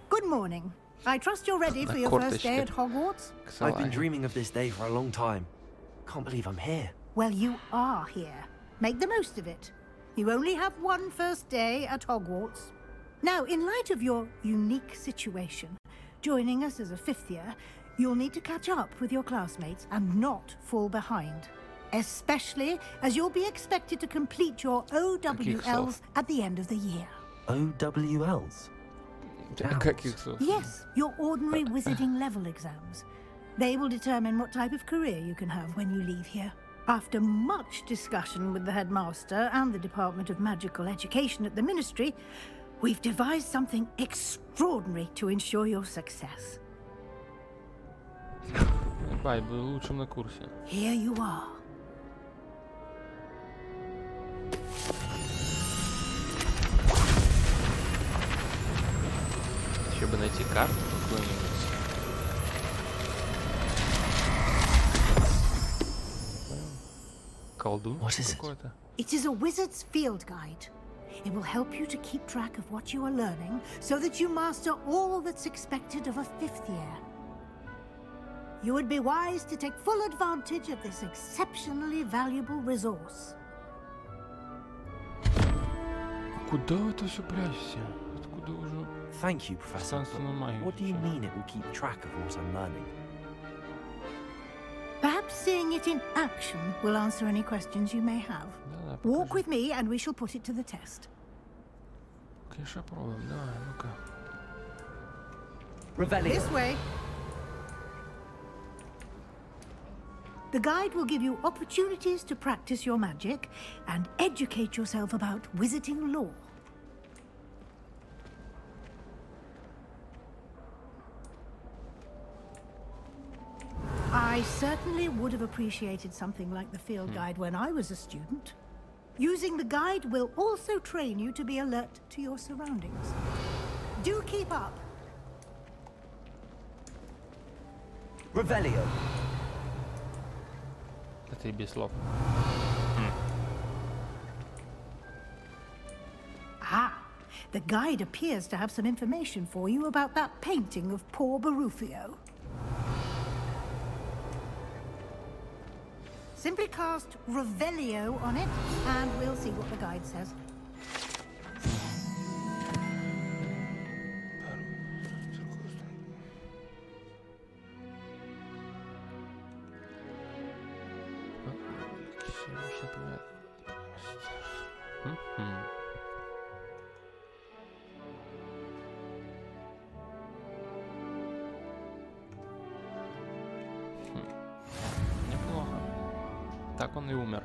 Good morning. I trust you're ready for your first day at Hogwarts? I've been dreaming of this day for a long time. Can't believe I'm here. Well, you are here. Make the most of it. You only have one first day at Hogwarts. Now, in light of your unique situation, joining us as a 5th year, you'll need to catch up with your classmates and not fall behind. Especially as you'll be expected to complete your OWLs at the end of the year. OWLs? Yes, your ordinary wizarding level exams. They will determine what type of career you can have when you leave here. After much discussion with the headmaster and the Department of Magical Education at the Ministry, we've devised something extraordinary to ensure your success. Бай, был лучшим на курсе. Here you are. Еще бы найти карту какую-нибудь. Колдун какой-то. It is a wizard's field guide. It will help you to keep track of what you are learning so that you master all that's expected of a 5th year. You would be wise to take full advantage of this exceptionally valuable resource. Куда вы это все прячете? Откуда уже? Thank you, Professor. What do you mean it will keep track of what I'm learning? Perhaps seeing it in action will answer any questions you may have. Walk with me and we shall put it to the test. Конечно, попробуем. Давай, ну-ка. This way. The guide will give you opportunities to practice your magic and educate yourself about wizarding lore. I certainly would have appreciated something like the field guide when I was a student. Using the guide will also train you to be alert to your surroundings. Do keep up. Revelio. Это и без слов. Ah, the guide appears to have some information for you about that painting of poor Barufio. Simply cast Revelio on it, and we'll see what the guide says. Неплохо. Так он и умер.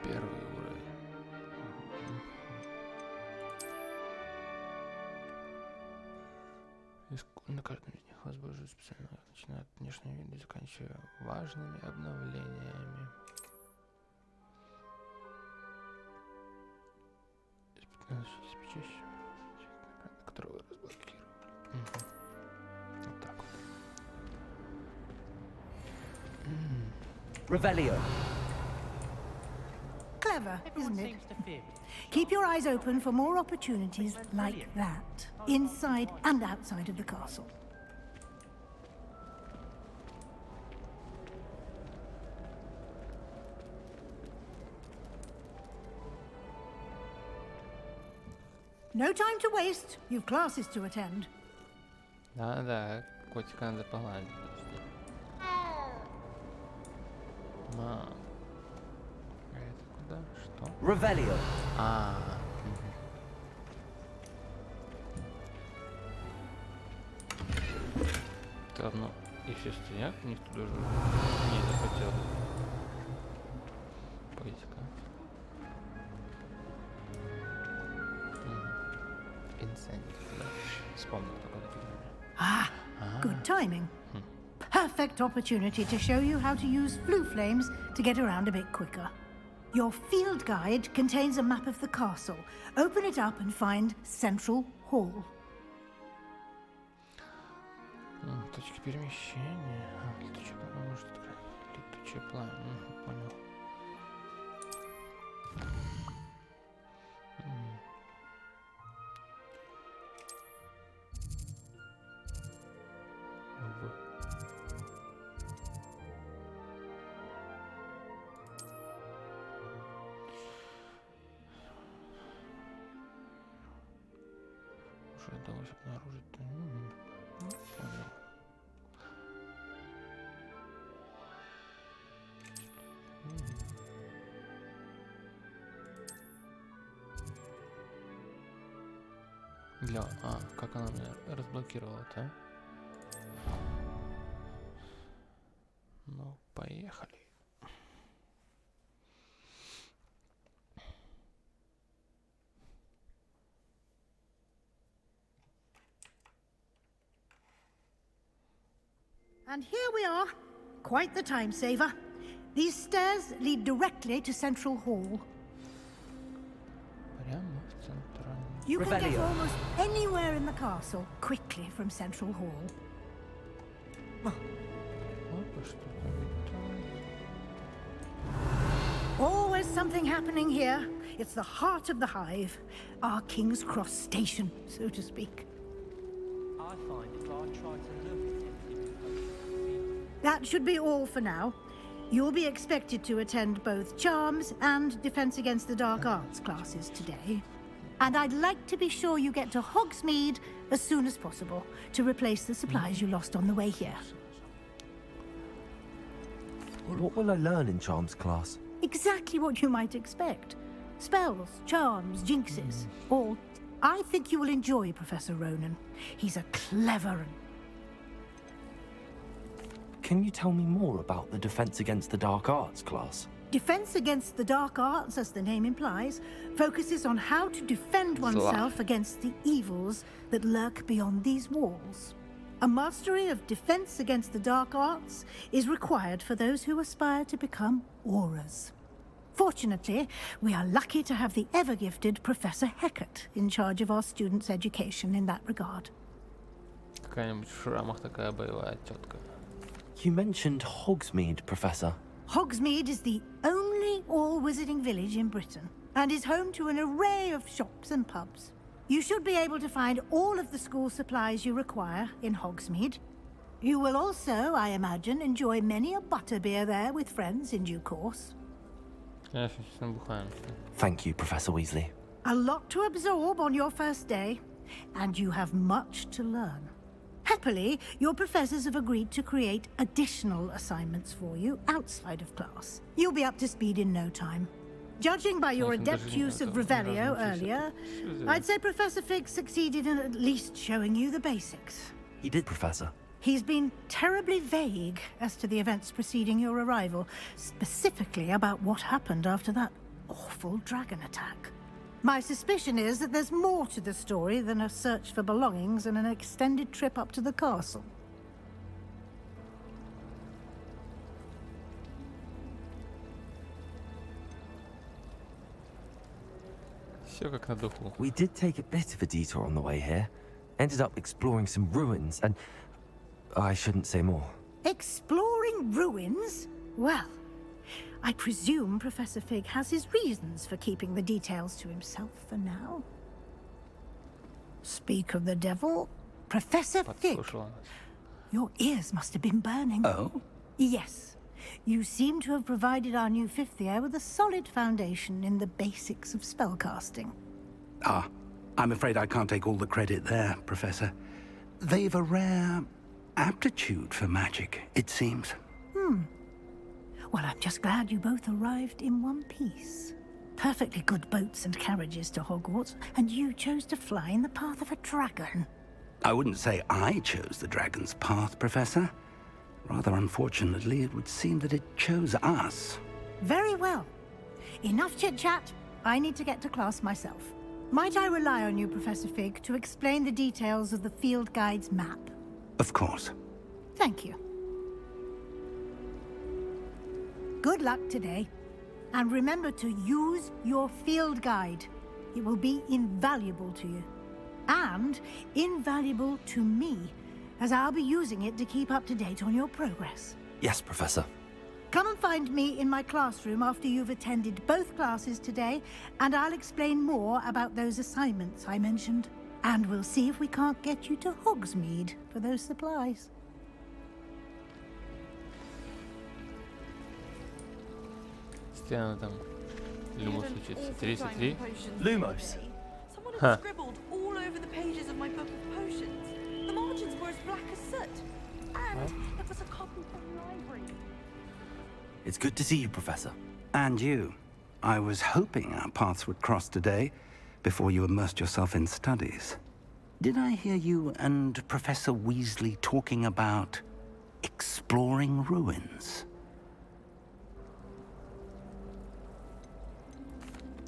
Первый уровень. На каждом из них возбуждают специально, начиная от внешнего вида и заканчивая важными обновлениями. Который вы разблокировали. Вот так вот. Revelio. Clever, isn't it? Keep your eyes open for more opportunities like that, inside and outside of the castle. No time to waste. You've classes to attend. Да, котика надо погладить. Ма. Это куда? Что? Revelio. Все равно, и все стоят, никто даже не захотел. Пойди-ка. Good timing. Perfect opportunity to show you how to use flue flames to get around a bit quicker. Your field guide contains a map of the castle. Open it up and find Central Hall. Точки перемещения. Летучее пламя может открыть. Летучее пламя. Понял. Уже удалось обнаружить. Понял. Как она меня разблокировала-то? Ну, поехали. And here we are. Quite the time saver. These stairs lead directly to Central Hall. You can get almost anywhere in the castle quickly from Central Hall. Always something happening here. It's the heart of the hive. Our King's Cross station, so to speak. I find if I try to look at it, That should be all for now. You'll be expected to attend both Charms and Defense Against the Dark Arts classes today. And I'd like to be sure you get to Hogsmeade as soon as possible to replace the supplies you lost on the way here. What will I learn in Charms class? Exactly what you might expect. Spells, charms, jinxes, all. I think you will enjoy Professor Ronan. He's a clever and... can you tell me more about the Defense Against the Dark Arts class? Defense Against the Dark Arts, as the name implies, focuses on how to defend oneself against the evils that lurk beyond these walls. A mastery of Defense Against the Dark Arts is required for those who aspire to become auras. Fortunately, we are lucky to have the ever-gifted Professor Heckert in charge of our students' education in that regard. Какая-нибудь в шрамах такая боевая тетка. You mentioned Hogsmeade, Professor. Hogsmeade is the only all-wizarding village in Britain and is home to an array of shops and pubs. You should be able to find all of the school supplies you require in Hogsmeade. You will also, I imagine, enjoy many a butterbeer there with friends in due course. Thank you, Professor Weasley. A lot to absorb on your first day, and you have much to learn. Happily, your professors have agreed to create additional assignments for you outside of class. You'll be up to speed in no time. Judging by your adept use of Revelio earlier, I'd say Professor Fig succeeded in at least showing you the basics. He did, Professor. He's been terribly vague as to the events preceding your arrival, specifically about what happened after that awful dragon attack. My suspicion is that there's more to the story than a search for belongings and an extended trip up to the castle. We did take a bit of a detour on the way here. Ended up exploring some ruins and... I shouldn't say more. Exploring ruins? Well, I presume Professor Fig has his reasons for keeping the details to himself for now. Speak of the devil, Professor Fig. Your ears must have been burning. Oh? Yes. You seem to have provided our new fifth year with a solid foundation in the basics of spellcasting. Ah, I'm afraid I can't take all the credit there, Professor. They've a rare aptitude for magic, it seems. Well, I'm just glad you both arrived in one piece. Perfectly good boats and carriages to Hogwarts, and you chose to fly in the path of a dragon. I wouldn't say I chose the dragon's path, Professor. Rather unfortunately, it would seem that it chose us. Very well. Enough chit-chat. I need to get to class myself. Might I rely on you, Professor Fig, to explain the details of the field guide's map? Of course. Thank you. Good luck today. And remember to use your field guide. It will be invaluable to you. And invaluable to me, as I'll be using it to keep up to date on your progress. Yes, Professor. Come and find me in my classroom after you've attended both classes today, and I'll explain more about those assignments I mentioned. And we'll see if we can't get you to Hogsmeade for those supplies. Там Lumos учится. 33. Lumos. Someone had scribbled all over the pages of my book of potions. The margins were as black as soot. And it was a copy from the library. It's good to see you, Professor. And you. I was hoping our paths would cross today, before you immersed yourself in studies. Did I hear you and Professor Weasley talking about exploring ruins?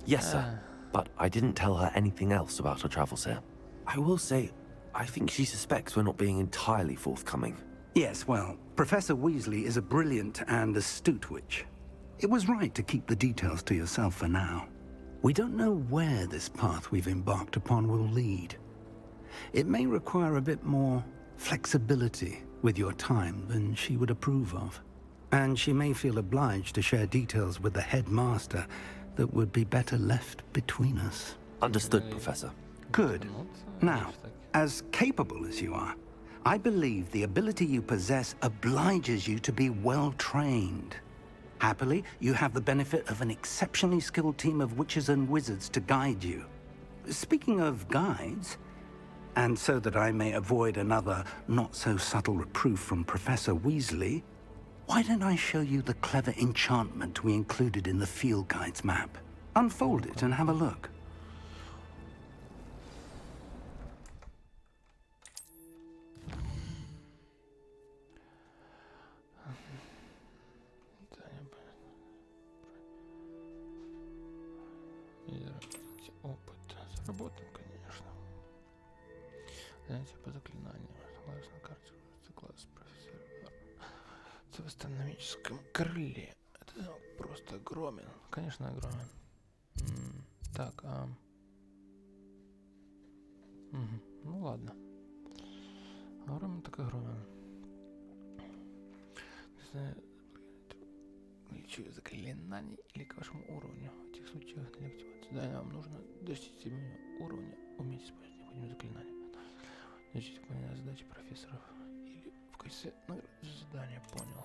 Yes, sir. But I didn't tell her anything else about her travels here. I will say, I think she suspects we're not being entirely forthcoming. Yes, well, Professor Weasley is a brilliant and astute witch. It was right to keep the details to yourself for now. We don't know where this path we've embarked upon will lead. It may require a bit more flexibility with your time than she would approve of. And she may feel obliged to share details with the headmaster that would be better left between us. Understood, Professor. Good. Now, as capable as you are, I believe the ability you possess obliges you to be well trained. Happily, you have the benefit of an exceptionally skilled team of witches and wizards to guide you. Speaking of guides, and so that I may avoid another not-so-subtle reproof from Professor Weasley, why don't I show you the clever enchantment we included in the field guide's map? Unfold it and have a look. работаем, конечно. Занятия по заклинаниям. Согласно карте класс профессора. В астрономическом крыле. Это замок просто огромен. Конечно, огромен. Так, ну ладно. Огромен так огромен. Не знаю, лечу заклинаний или к вашему уровню. В этих случаях для активации вам нужно достичь уровня, уметь использовать необходимые заклинания. Значит, выполнение задачи профессоров. Или в качестве задания, понял.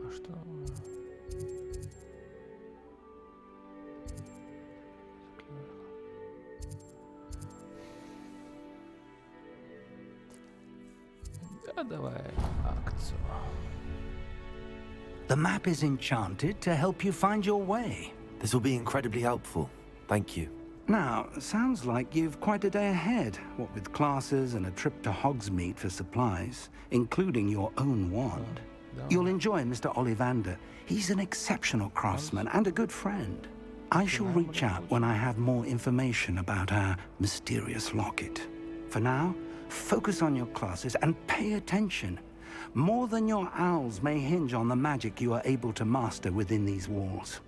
А что? Да, давай акцию. The map is enchanted to help you find your way. This will be incredibly helpful. Thank you. Now, sounds like you've quite a day ahead, what with classes and a trip to Hogsmeade for supplies, including your own wand. You'll enjoy Mr. Ollivander. He's an exceptional craftsman and a good friend. I shall reach out when I have more information about our mysterious locket. For now, focus on your classes and pay attention. More than your owls may hinge on the magic you are able to master within these walls.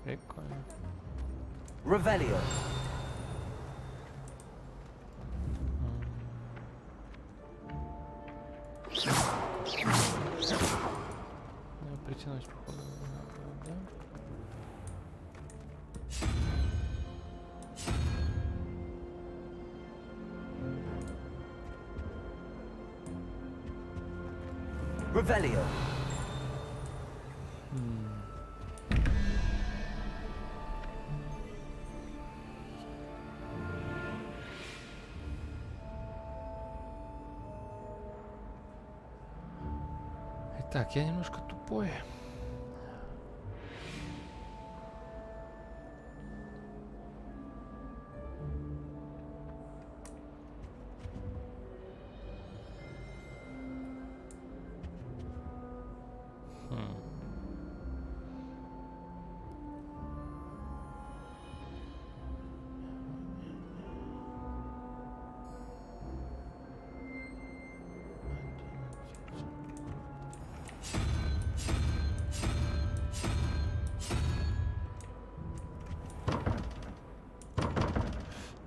Прикольно. Revelio. Притянуть, походу, да? Revelio. Так, я немножко тупой.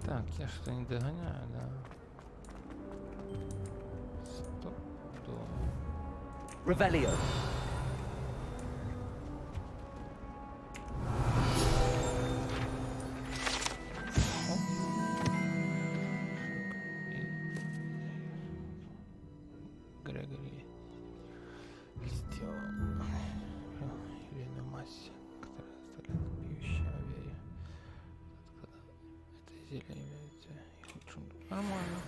Так, я что-то не догоняю, да? Стоп. Revelio. Грегори сделал Елену массе, которая оставляет пьющая в вере. Это зелье является их лучшим. Нормально.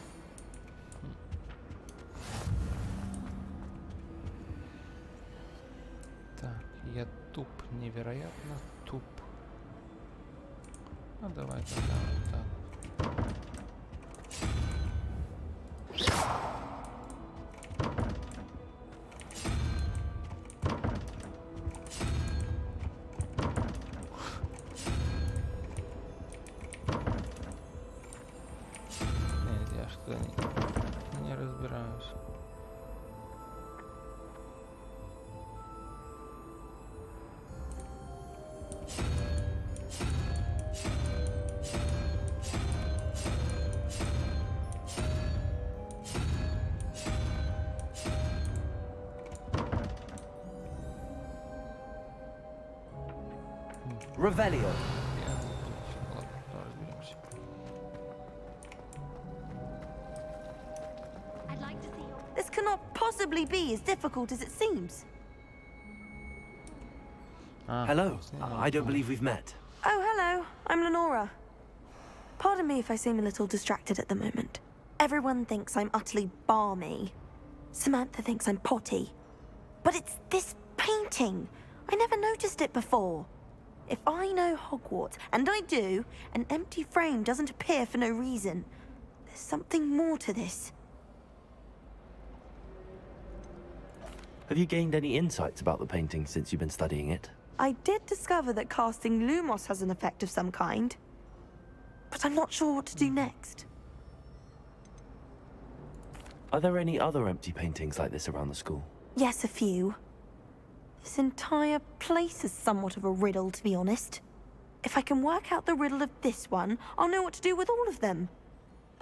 Так, я туп, невероятно туп. Ну давай тогда вот так. Нет, я что-то не разбираюсь. Revelio. This cannot possibly be as difficult as it seems. Hello. I don't believe we've met. Oh, hello. I'm Lenora. Pardon me if I seem a little distracted at the moment. Everyone thinks I'm utterly balmy. Samantha thinks I'm potty. But it's this painting. I never noticed it before. If I know Hogwarts, and I do, an empty frame doesn't appear for no reason. There's something more to this. Have you gained any insights about the painting since you've been studying it? I did discover that casting Lumos has an effect of some kind. But I'm not sure what to do next. Are there any other empty paintings like this around the school? Yes, a few. This entire place is somewhat of a riddle, to be honest. If I can work out the riddle of this one, I'll know what to do with all of them.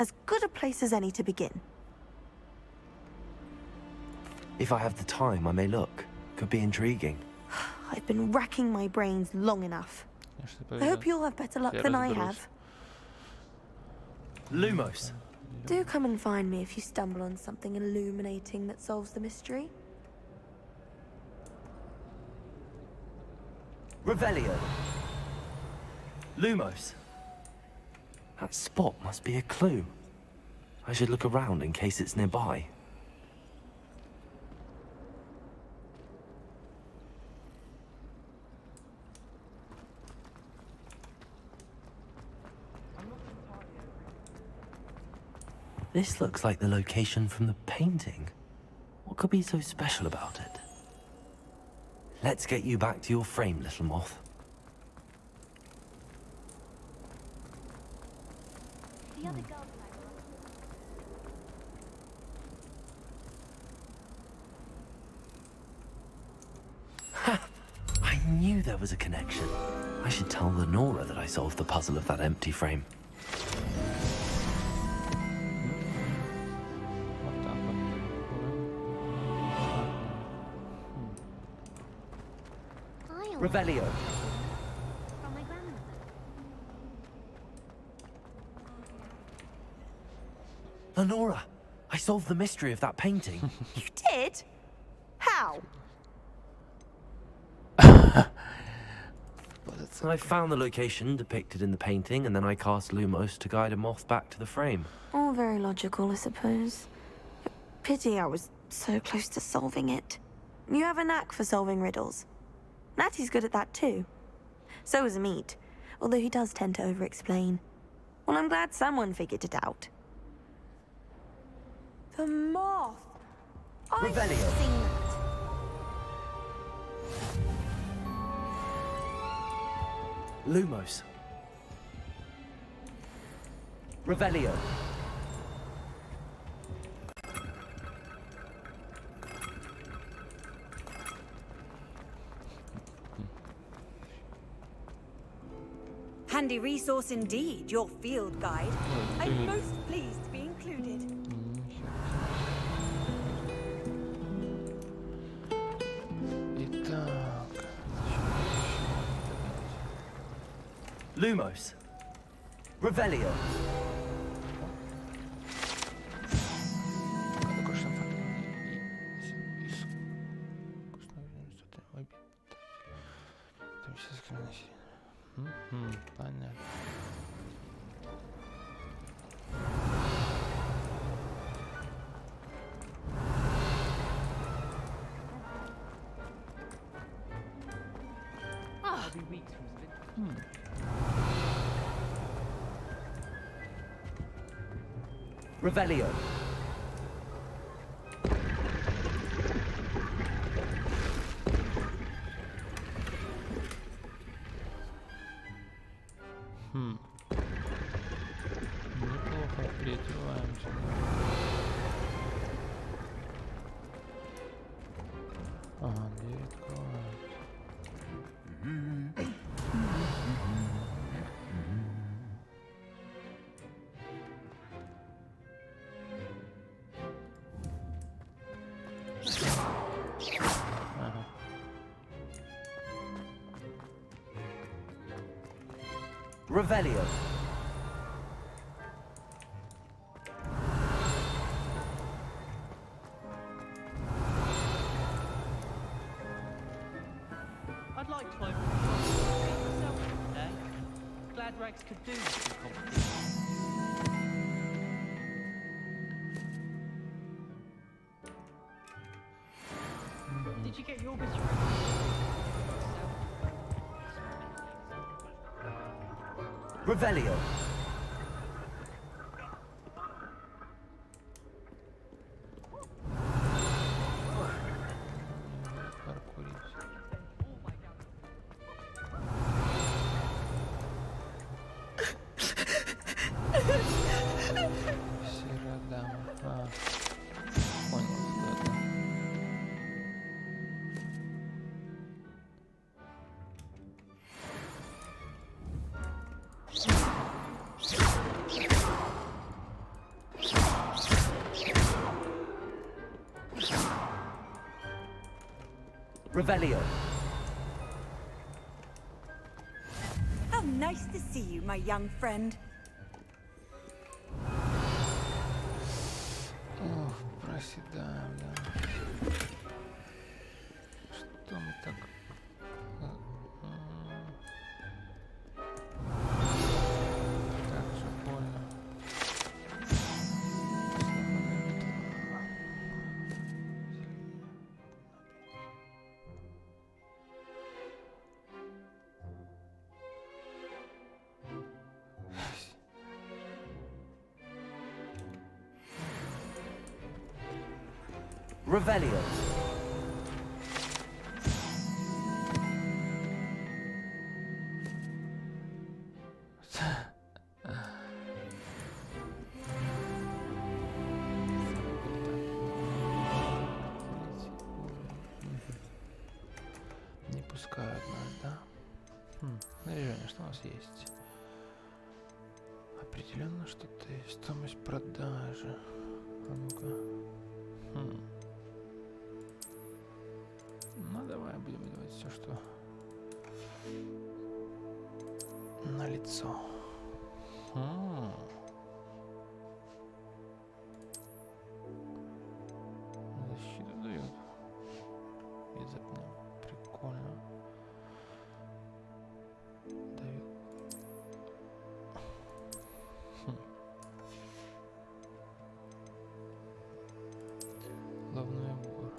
As good a place as any to begin. If I have the time, I may look. Could be intriguing. I've been racking my brains long enough. I hope you'll have better luck than I have. Lumos. Do come and find me if you stumble on something illuminating that solves the mystery. Revelio. Lumos. That spot must be a clue. I should look around in case it's nearby. This looks like the location from the painting. What could be so special about it? Let's get you back to your frame, little moth. The other girls I knew there was a connection. I should tell Lenora that I solved the puzzle of that empty frame. Revelio. From my grandmother. Lenora, I solved the mystery of that painting. You did? How? I found the location depicted in the painting, and then I cast Lumos to guide a moth back to the frame. All very logical, I suppose. Pity I was so close to solving it. You have a knack for solving riddles. Natty's good at that too. So is Amit, although he does tend to over-explain. Well, I'm glad someone figured it out. The moth! I've seen that. Lumos. Revelio. Handy resource indeed, your field guide. I'm most pleased to be included. Lumos. Revelio. Понятно. Revelio. Неплохо переодеваемся. Ага, дверь открывается. Ага. Revelio. I'd like to open myself today. Glad Rex could do this competition. Did you get your bits ready? Revelio. Серая дама. Понял, что это. Revelio. How nice to see you, my young friend. Ох, проседаем, да. Что мы так... Так же больно. Revelio. Не пускают нас, да? Движение, что у нас есть? Определенно что-то есть. Стоимость продажи. А ну-ка. Ну давай будем делать все, что на лицо. Защиту дает. Из огня. Прикольно. Дает. Головной убор.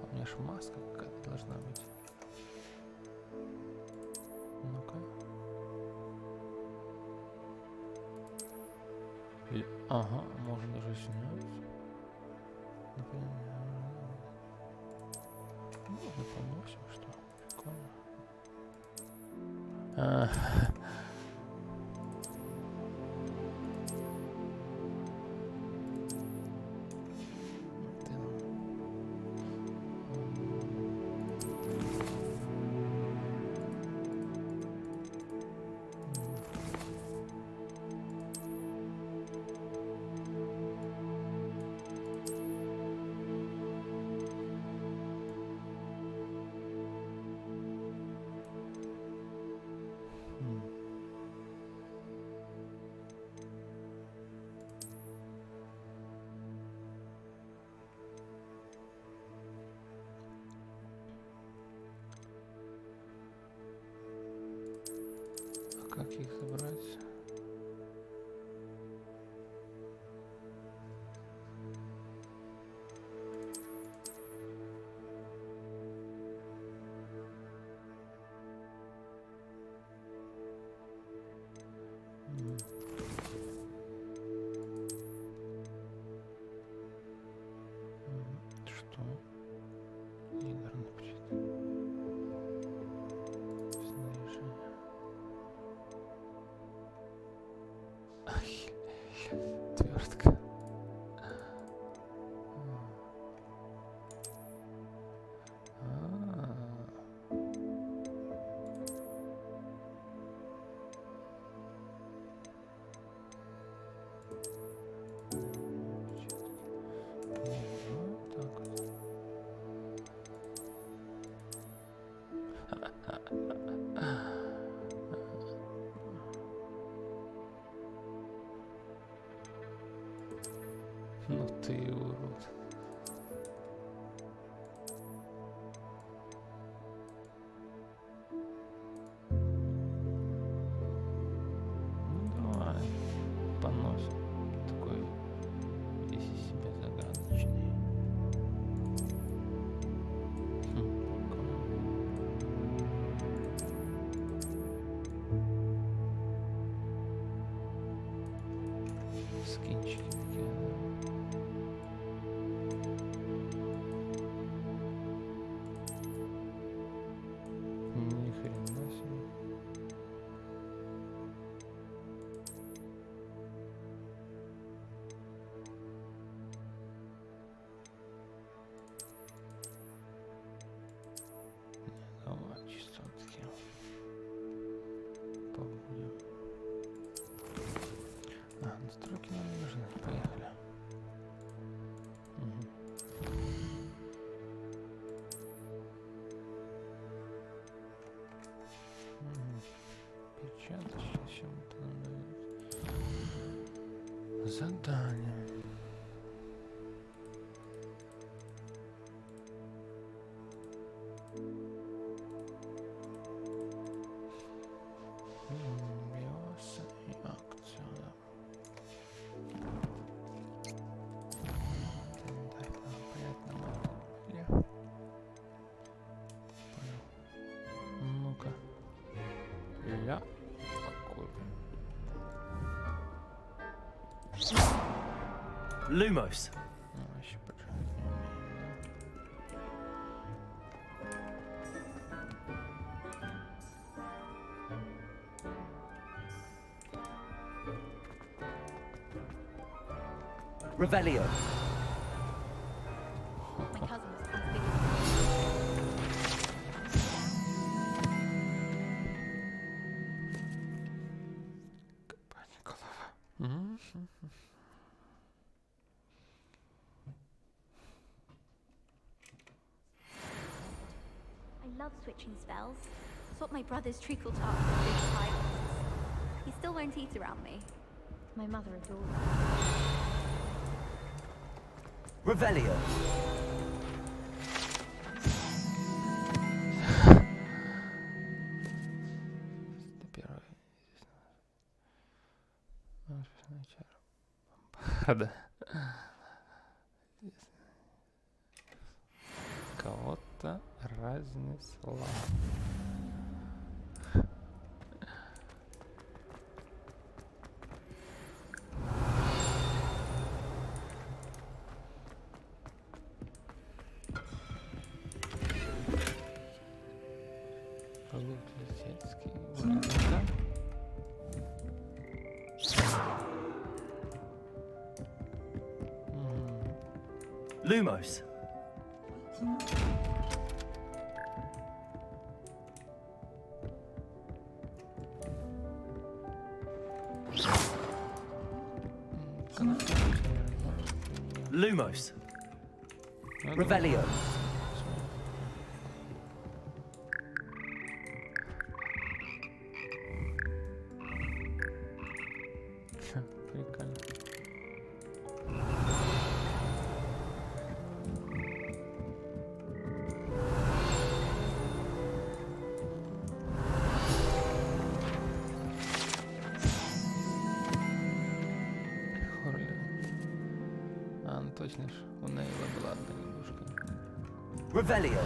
У меня же маска какая-то должна быть. Ну-ка. Ага, можно даже снять. Например. Можно поносим, что? Прикольно. Как их забрать? Что? Игр например. Снижение. Твертка. Ну ты урод. Скинчики такие. Ни хрена себе. Давай чисто такие побудем. Настройки нам не нужны. Поехали. Печатать чем-то нам дают. Задание. Биоса и акция. Так, приятного. Ну-ка. Я какой. Lumos. Вообще поджать не умею, Revelio. My cousin was as big I love switching spells. It's what my brother's treacle tart with big titles. He still won't eat around me. My mother adores him. Revelio. Первое. Да. Кого-то разнесла. Полуклетецкий вылезка. Lumos. Lumos. Revelio. Прикольно. А, ну точно ж, у Нейла была одна игрушка. Revelio.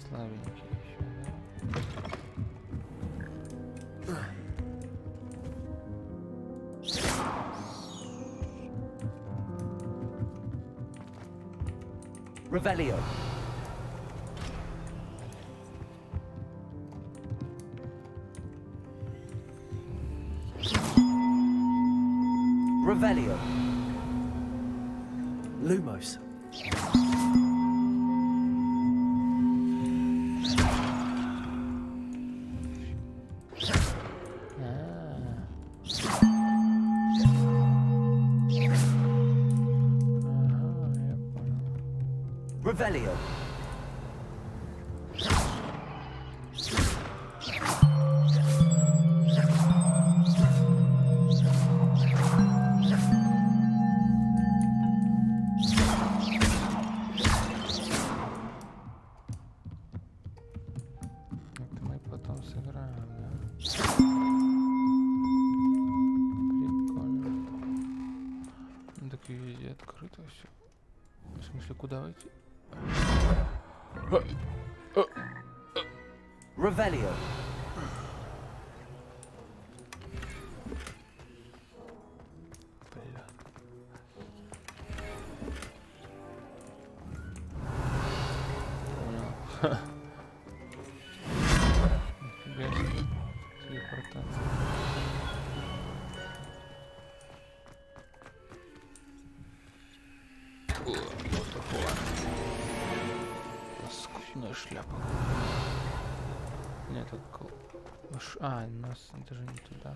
Слабенький еще, да? Revelio. Revelio. Lumos. Revelio. В смысле, куда выйти? Revelio. Бля. Понял. Нифига себе. Телепортация. Скучная шляпа. Нет, это... А, нас даже не туда.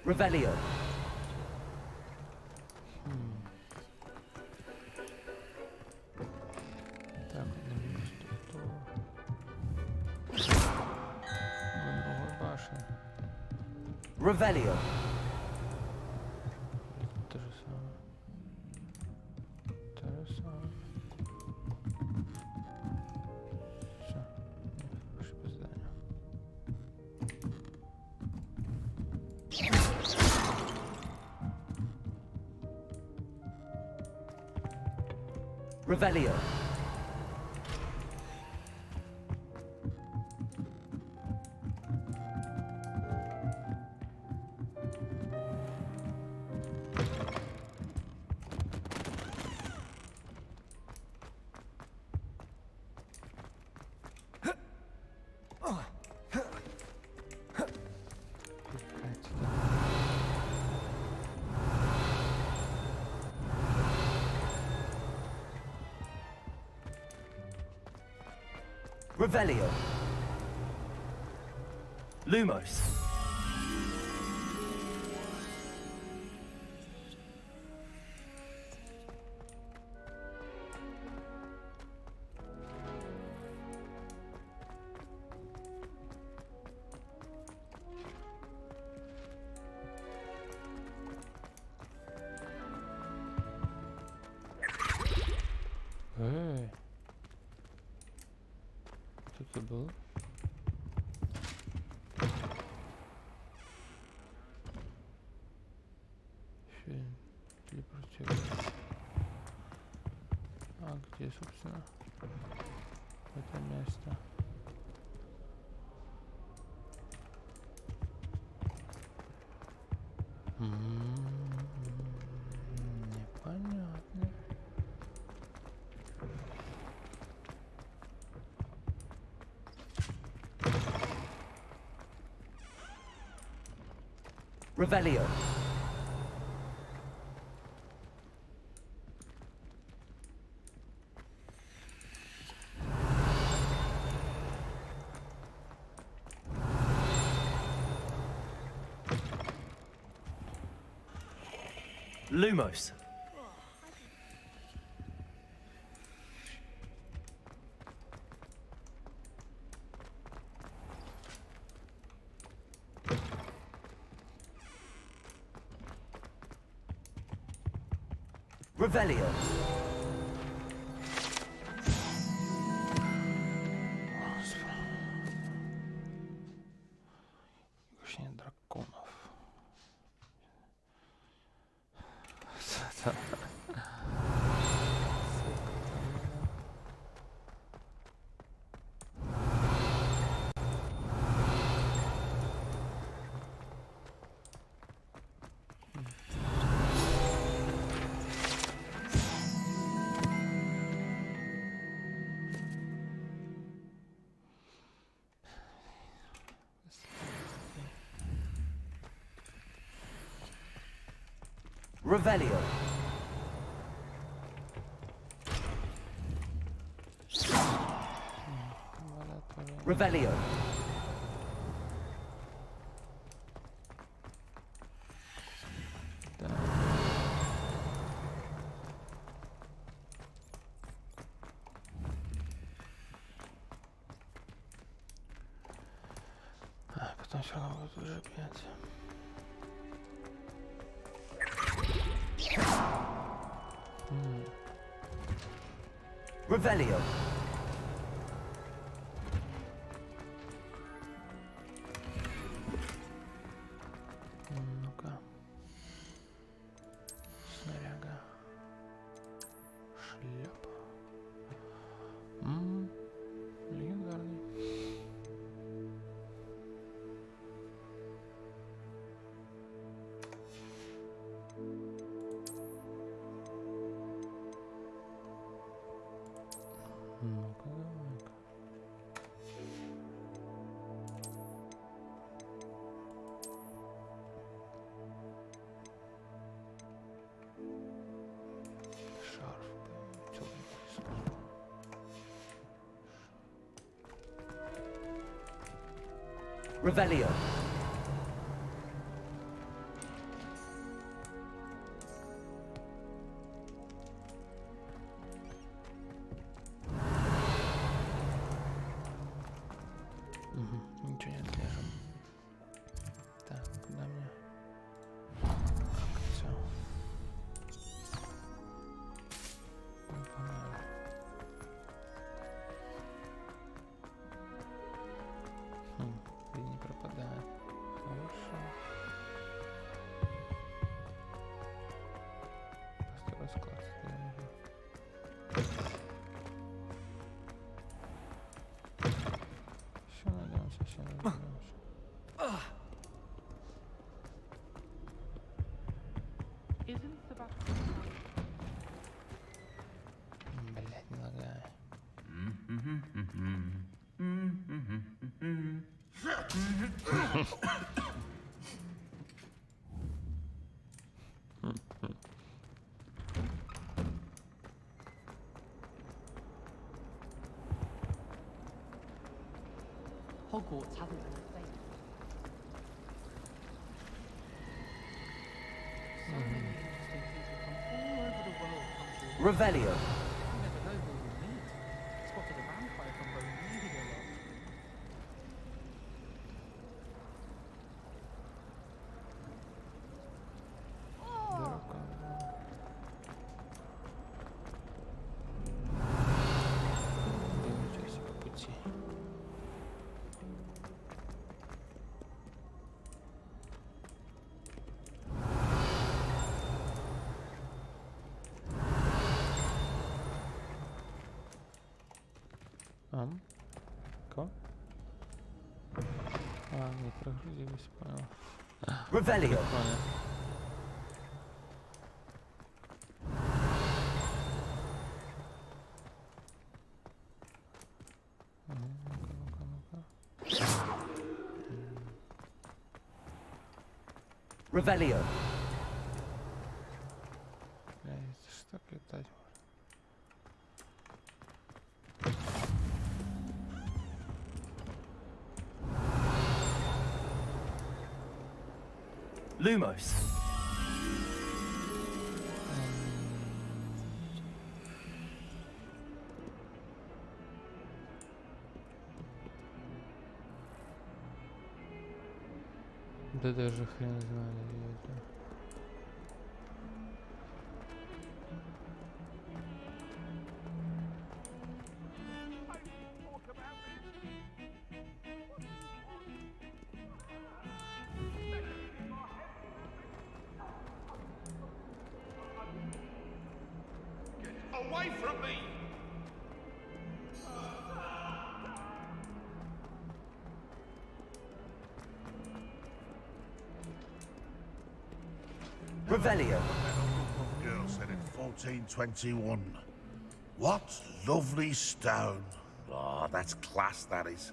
Revelio. Так, на другой башне. Revelio. То же самое. То же самое. Все. Пошли по зданию. Revelio. Revelio. Lumos. Эй. Что это было? Фильм. Телепортировка. А где, собственно, это место? Непонятно. Revelio. Lumos. Revelio. Возвращение драконов. Revelio. Revelio. А, потом все равно будет уже опять. Revelio. Ну-ка. Снаряга. Ну-ка, давай-ка. Шарф. Revelio. Ничего не отрежем. Так, куда мне? Как все? И не пропадает. Хорошо. Просто расклад сделаем. Все найдемся, все найдемся. Блять, не лагай. Hogwarts haven't been a fate. So many interesting people from all over the world come to Revelio. You never know who we'll meet. Spotted a vampire from Bohemia last week. Двигайтесь по пути. Ко? Не прогрузились, понял. Revelio. Понял. Revelio. Это ж так летать Lumos. Да даже хрен знает, где это. Away from me! Revelio. Girl said in 1421. What lovely stone. Oh, that's class, that is.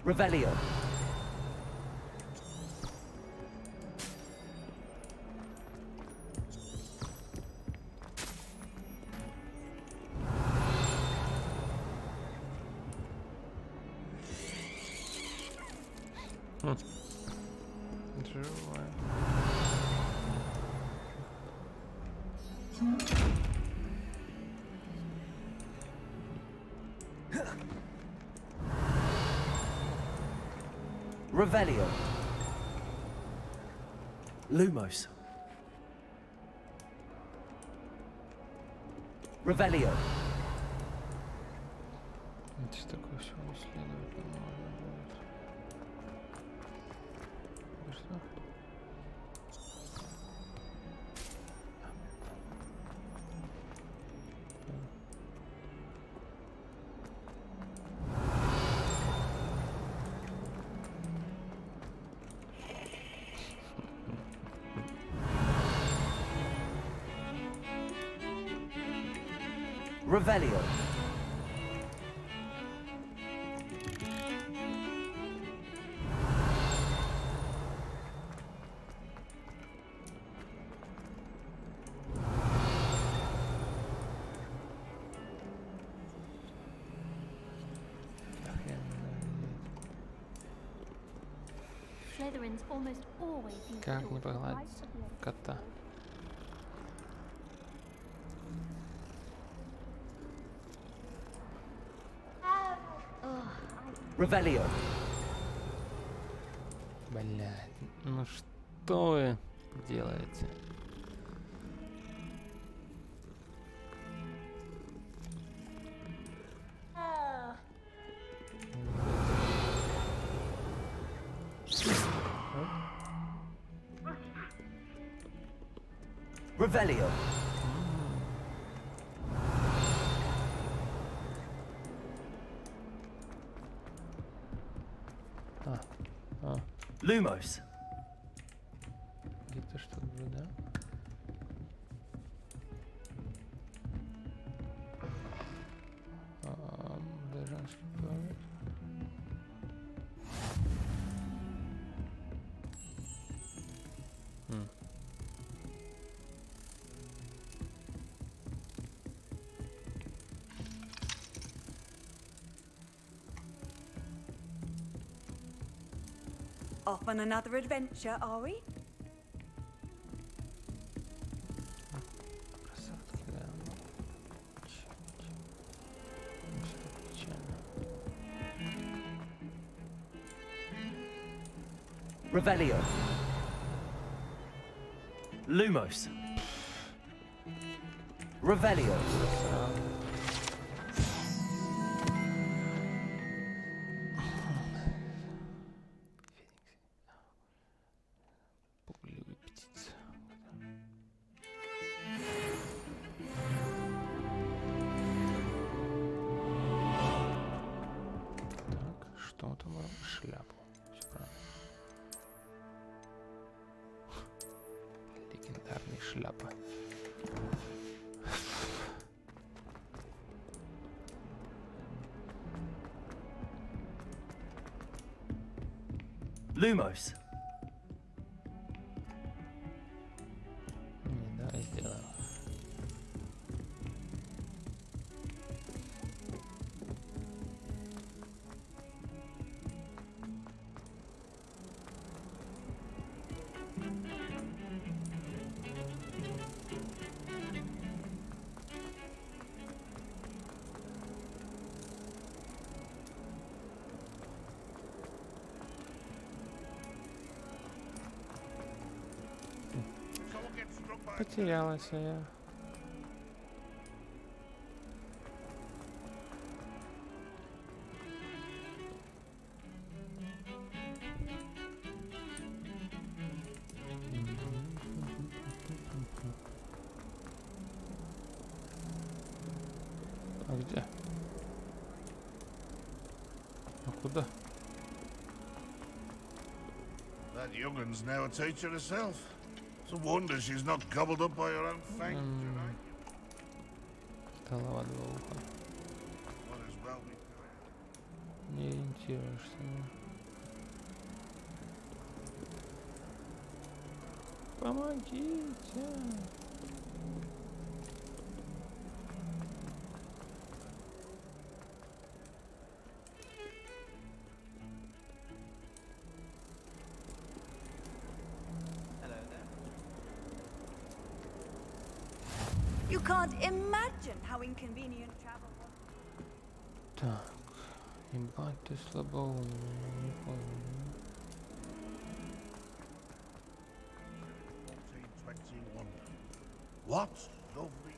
Revelio. Живая. Revelio. Lumos. Revelio. Это такое всего исследовать можно будет. Что? Revelio. Slytherins almost always use Как the не door to the right погладить of the entrance. кота? Revelio. Блядь, ну что вы делаете? Revelio. Lumos. Где-то что-то было, да? Да, женский туалет. Off on another adventure, are we? Красотки, да. Revelio. Lumos. Revelio. Пугливый птица. Так, что там? Шляпу. Все правильно. Легендарная шляпа. Lumos. Не, давай сделаем. Потерялась я. А где? А куда? That young'un's now a teacher herself. It's a wonder she's not gobbled up by her own fate. Голова два уха. Might as well be. Не ориентируешься. Помогите! You can't imagine how inconvenient travel was. Так, ебать ты слабоумный, не понял. 1421. What lovely.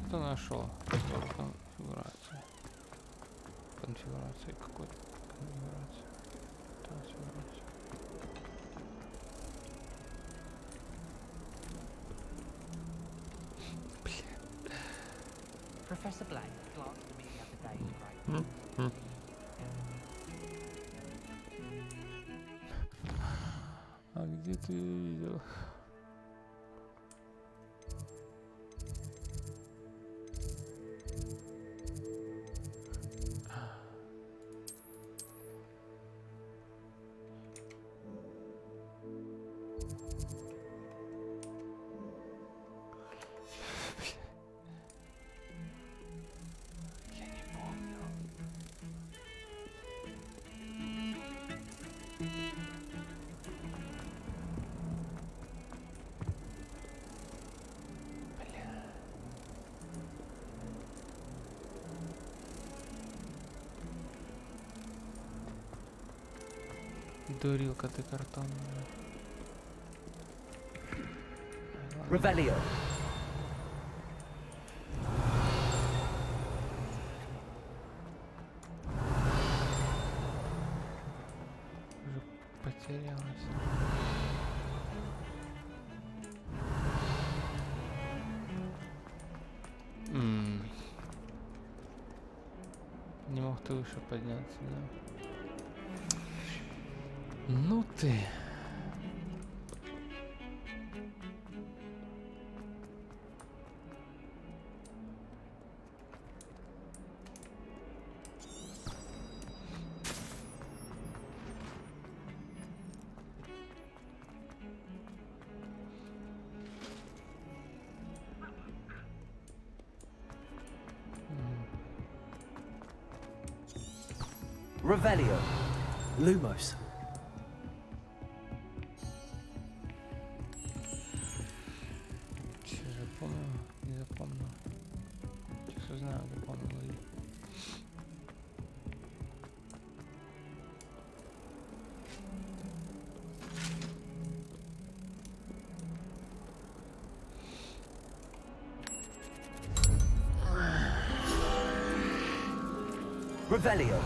Кто нашел? Конфигурация. Конфигурация какой-то. Конфигурация. Трансфигурация. Professor Blank glanced at me the other day, right? А где ты видел? забыл. Дурилка ты картонная. Revelio. Уже потерялась. Не мог ты выше подняться, да? Ну ты. Revelio. Lumos. Че запомнил? Не запомнил. Сейчас узнаю, запомнил ли. Revelio.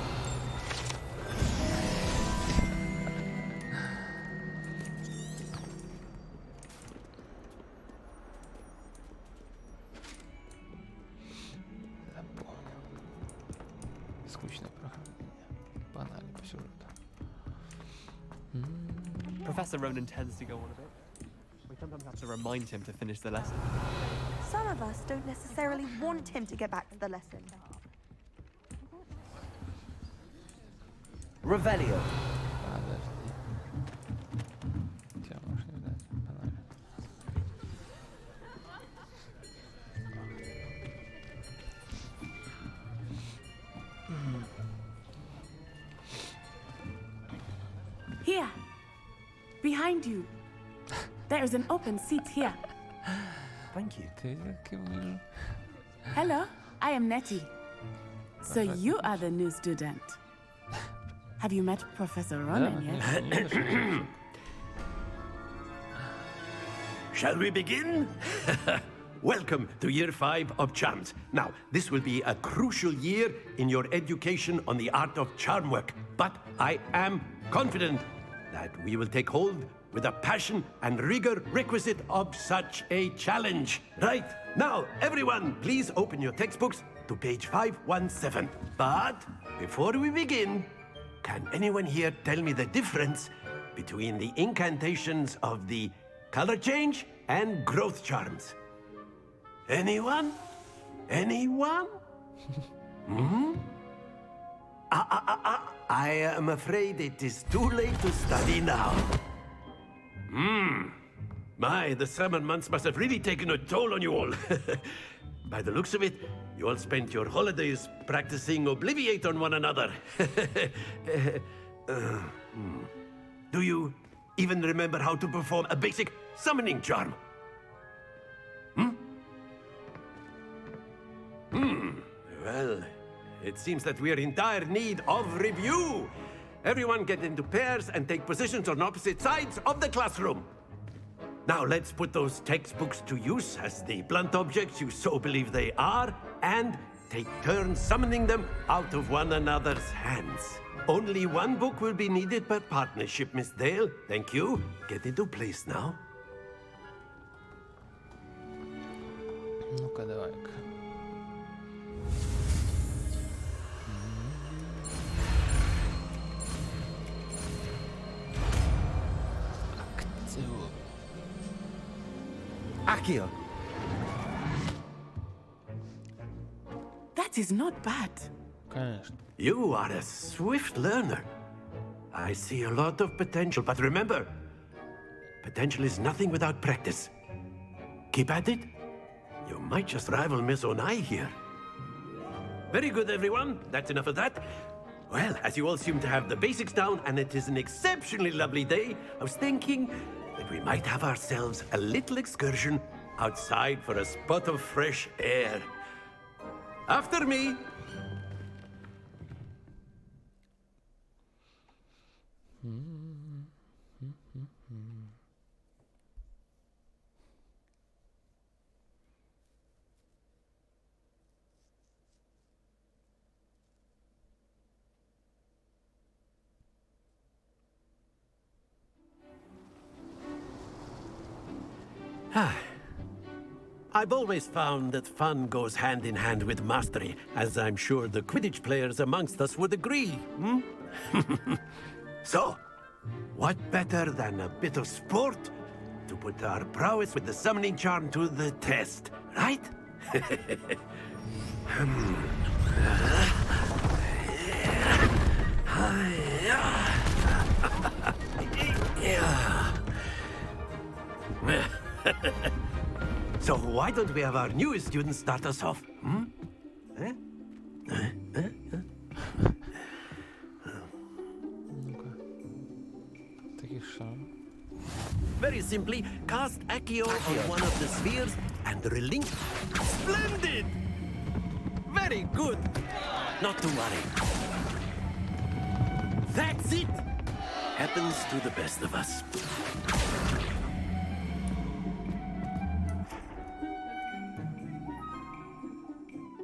Скучное прохождение. Погнали по сюжету. Professor Ronan tends to go on a bit. We sometimes have to remind him to finish the lesson. Some of us don't necessarily want him to get back to the lesson. Revelio. Подожди. Тебя можешь не ждать. Погнали. Here. Behind you. There is an open seat here. Thank you. Hello, I am Nettie. So you are the new student. Have you met Professor Ronan yet? Shall we begin? Welcome to Year 5 of Charms. Now, this will be a crucial year in your education on the art of charm work, but I am confident that we will take hold with the passion and rigor requisite of such a challenge. Right, now, everyone, please open your textbooks to page 517. But before we begin, can anyone here tell me the difference between the incantations of the color change and growth charms? Anyone? Anyone? I am afraid it is too late to study now. My, the summer months must have really taken a toll on you all. By the looks of it, you all spent your holidays practicing Obliviate on one another. Do you even remember how to perform a basic summoning charm? Well, it seems that we are in dire need of review. Everyone get into pairs and take positions on opposite sides of the classroom. Now let's put those textbooks to use as the blunt objects you so believe they are, and take turns summoning them out of one another's hands. Only one book will be needed per partnership, Miss Dale. Thank you. Get into place now. Ну-ка, давай-ка. Активу. Akio. That is not bad. Конечно. You are a swift learner. I see a lot of potential, but remember, potential is nothing without practice. Keep at it. You might just rival Miss Onai here. Very good, everyone. That's enough of that. Well, as you all seem to have the basics down, and it is an exceptionally lovely day, I was thinking that we might have ourselves a little excursion outside for a spot of fresh air. After me. I've always found that fun goes hand in hand with mastery, as I'm sure the Quidditch players amongst us would agree, hmm? So, what better than a bit of sport to put our prowess with the summoning charm to the test, right? So why don't we have our newest student start us off? Hmm? Very simply, cast Accio on one of the spheres and relinquish. Splendid! Very good. Not to worry. That's it. Happens to the best of us.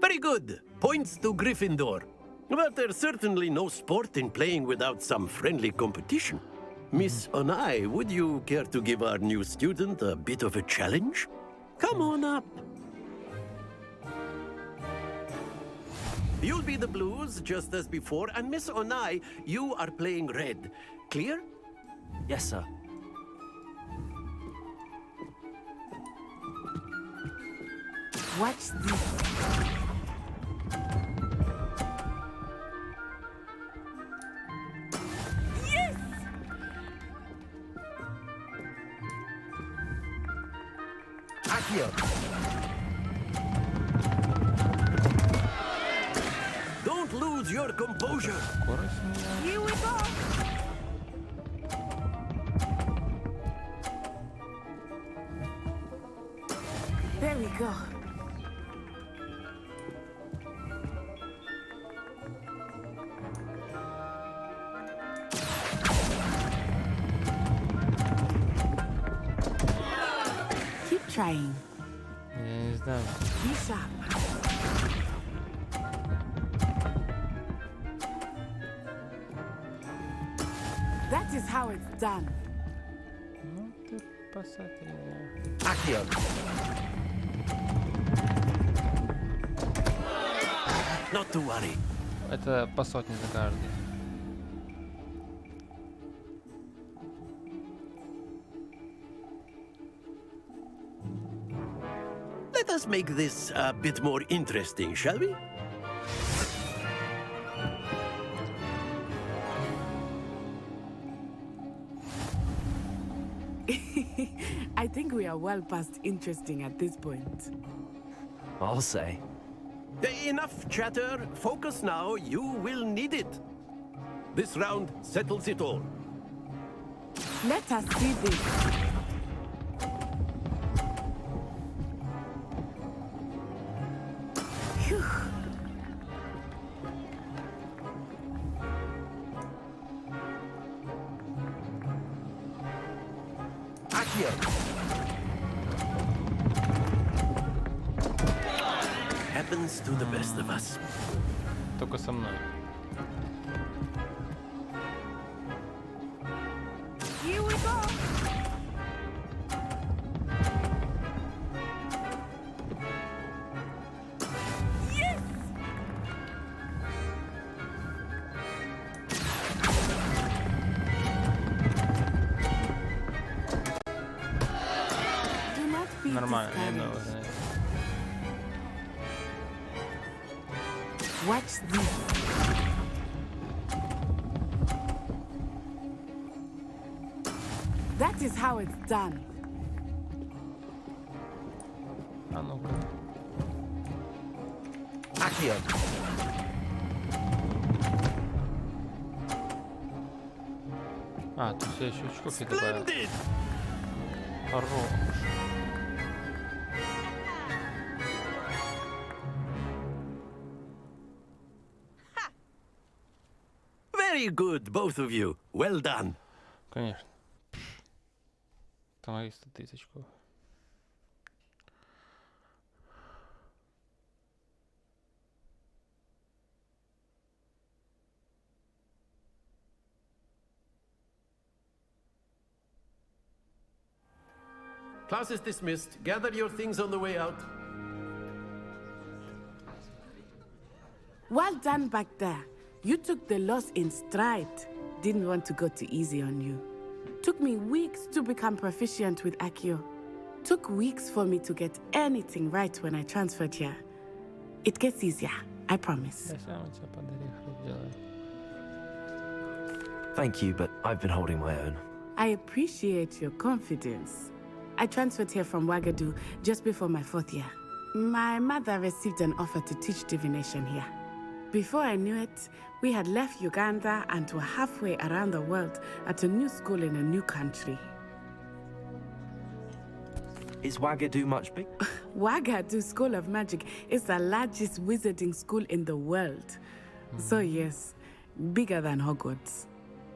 Very good. Points to Gryffindor. But there's certainly no sport in playing without some friendly competition. Miss Onai, would you care to give our new student a bit of a challenge? Come on up. You'll be the blues, just as before, and Miss Onai, you are playing red. Clear? Yes, sir. Watch this. Yes! Accio. Don't lose your composure. Here we go. There we go. Keep trying. Я не знаю. Be sharp. That is how it's done. Ну ты посмотри. Accio. Not to worry. Это по сотне за каждый. Let us make this a bit more interesting, shall we? I think we are well past interesting at this point. I'll say. Enough chatter. Focus now. You will need it. This round settles it all. Let us see this. Phew. Accio. Happens to the best of us. Только со мной. Here we go. Yes! Do not be Нормально, я одного знаю. Watch this. That is how it's done. А ну-ка. Accio. А, тут я еще очков и добавил. Хорош. Very good, both of you. Well done. Конечно. Там 100 тысяч очков. Class is dismissed. Gather your things on the way out. Well done back there. You took the loss in stride. Didn't want to go too easy on you. Took me weeks to become proficient with Accio. Took weeks for me to get anything right when I transferred here. It gets easier, I promise. Thank you, but I've been holding my own. I appreciate your confidence. I transferred here from Wagadu just before my 4th year. My mother received an offer to teach divination here. Before I knew it, we had left Uganda and were halfway around the world at a new school in a new country. Is Wagadu much big? Wagadu School of Magic is the largest wizarding school in the world. So yes, bigger than Hogwarts.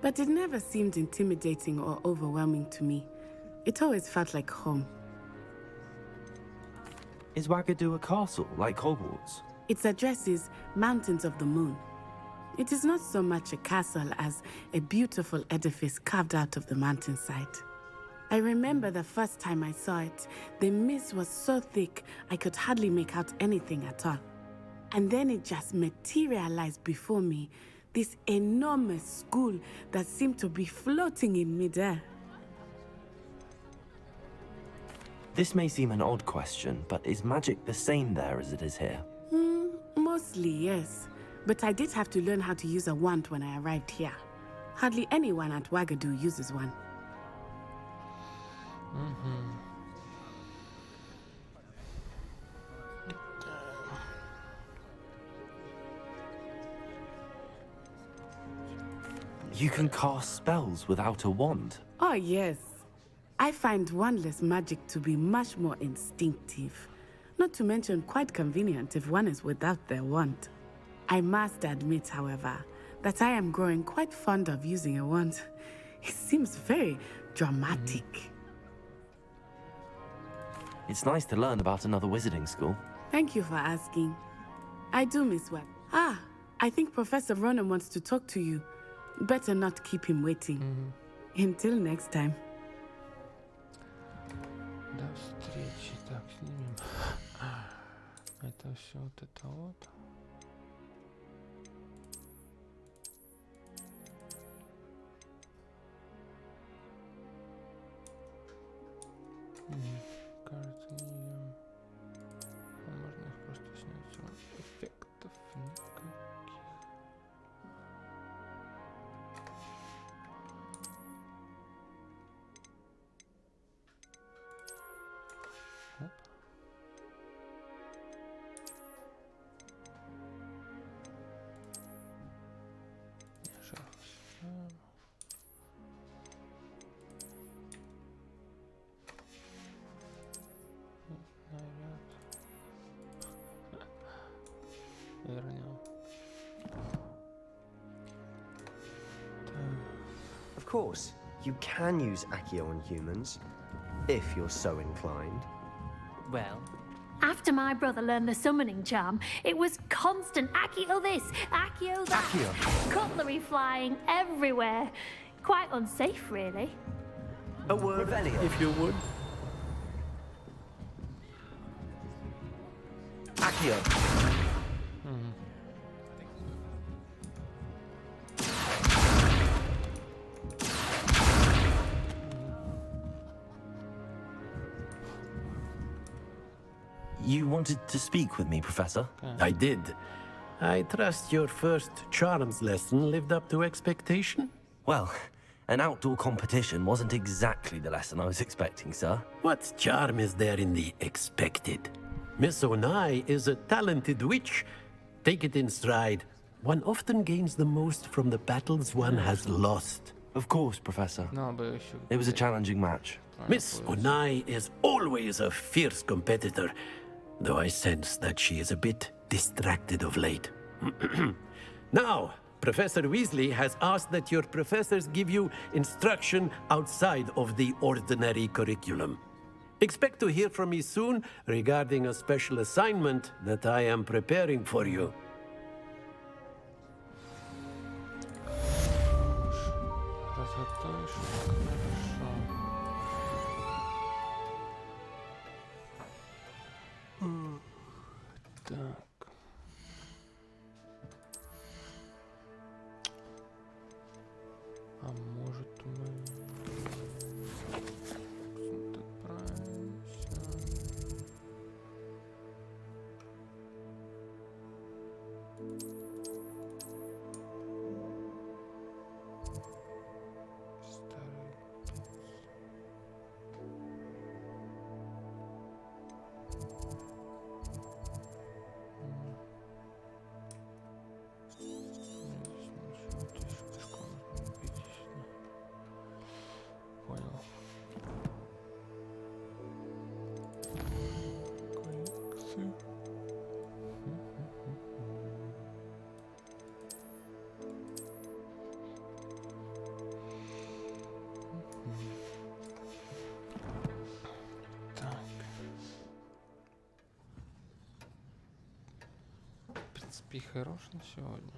But it never seemed intimidating or overwhelming to me. It always felt like home. Is Wagadu a castle, like Hogwarts? Its address is Mountains of the Moon. It is not so much a castle as a beautiful edifice carved out of the mountainside. I remember the first time I saw it, the mist was so thick I could hardly make out anything at all. And then it just materialized before me, this enormous school that seemed to be floating in midair. This may seem an odd question, but is magic the same there as it is here? Mostly, yes. But I did have to learn how to use a wand when I arrived here. Hardly anyone at Wagadu uses one. You can cast spells without a wand. Oh, yes. I find wandless magic to be much more instinctive. Not to mention quite convenient if one is without their wand. I must admit, however, that I am growing quite fond of using a wand. It seems very dramatic. It's nice to learn about another wizarding school. Thank you for asking. I do miss work. I think Professor Ronan wants to talk to you. Better not keep him waiting. Until next time. До встречи. Так, снимем. Это все вот это вот. Кажется, не... Можно их просто снять. Эффектов никаких. Оп. Of course, you can use Accio on humans, if you're so inclined. Well, After my brother learned the summoning charm, it was constant Accio this, Accio that. Accio. Cutlery flying everywhere. Quite unsafe, really. A word, if you would. Accio. You wanted to speak with me, Professor? I did. I trust your first charms lesson lived up to expectation? Well, an outdoor competition wasn't exactly the lesson I was expecting, sir. What charm is there in the expected? Miss Onai is a talented witch. Take it in stride. One often gains the most from the battles one has lost. Of course, Professor. No, but you should. It was a challenging match. Miss Onai is always a fierce competitor, though I sense that she is a bit distracted of late. Now, Professor Weasley has asked that your professors give you instruction outside of the ordinary curriculum. Expect to hear from me soon regarding a special assignment that I am preparing for you. Разготовишь, хорошо. Так. А может мы отправимся? Понял. Коллекции. Так. В принципе, и хорош на сегодня.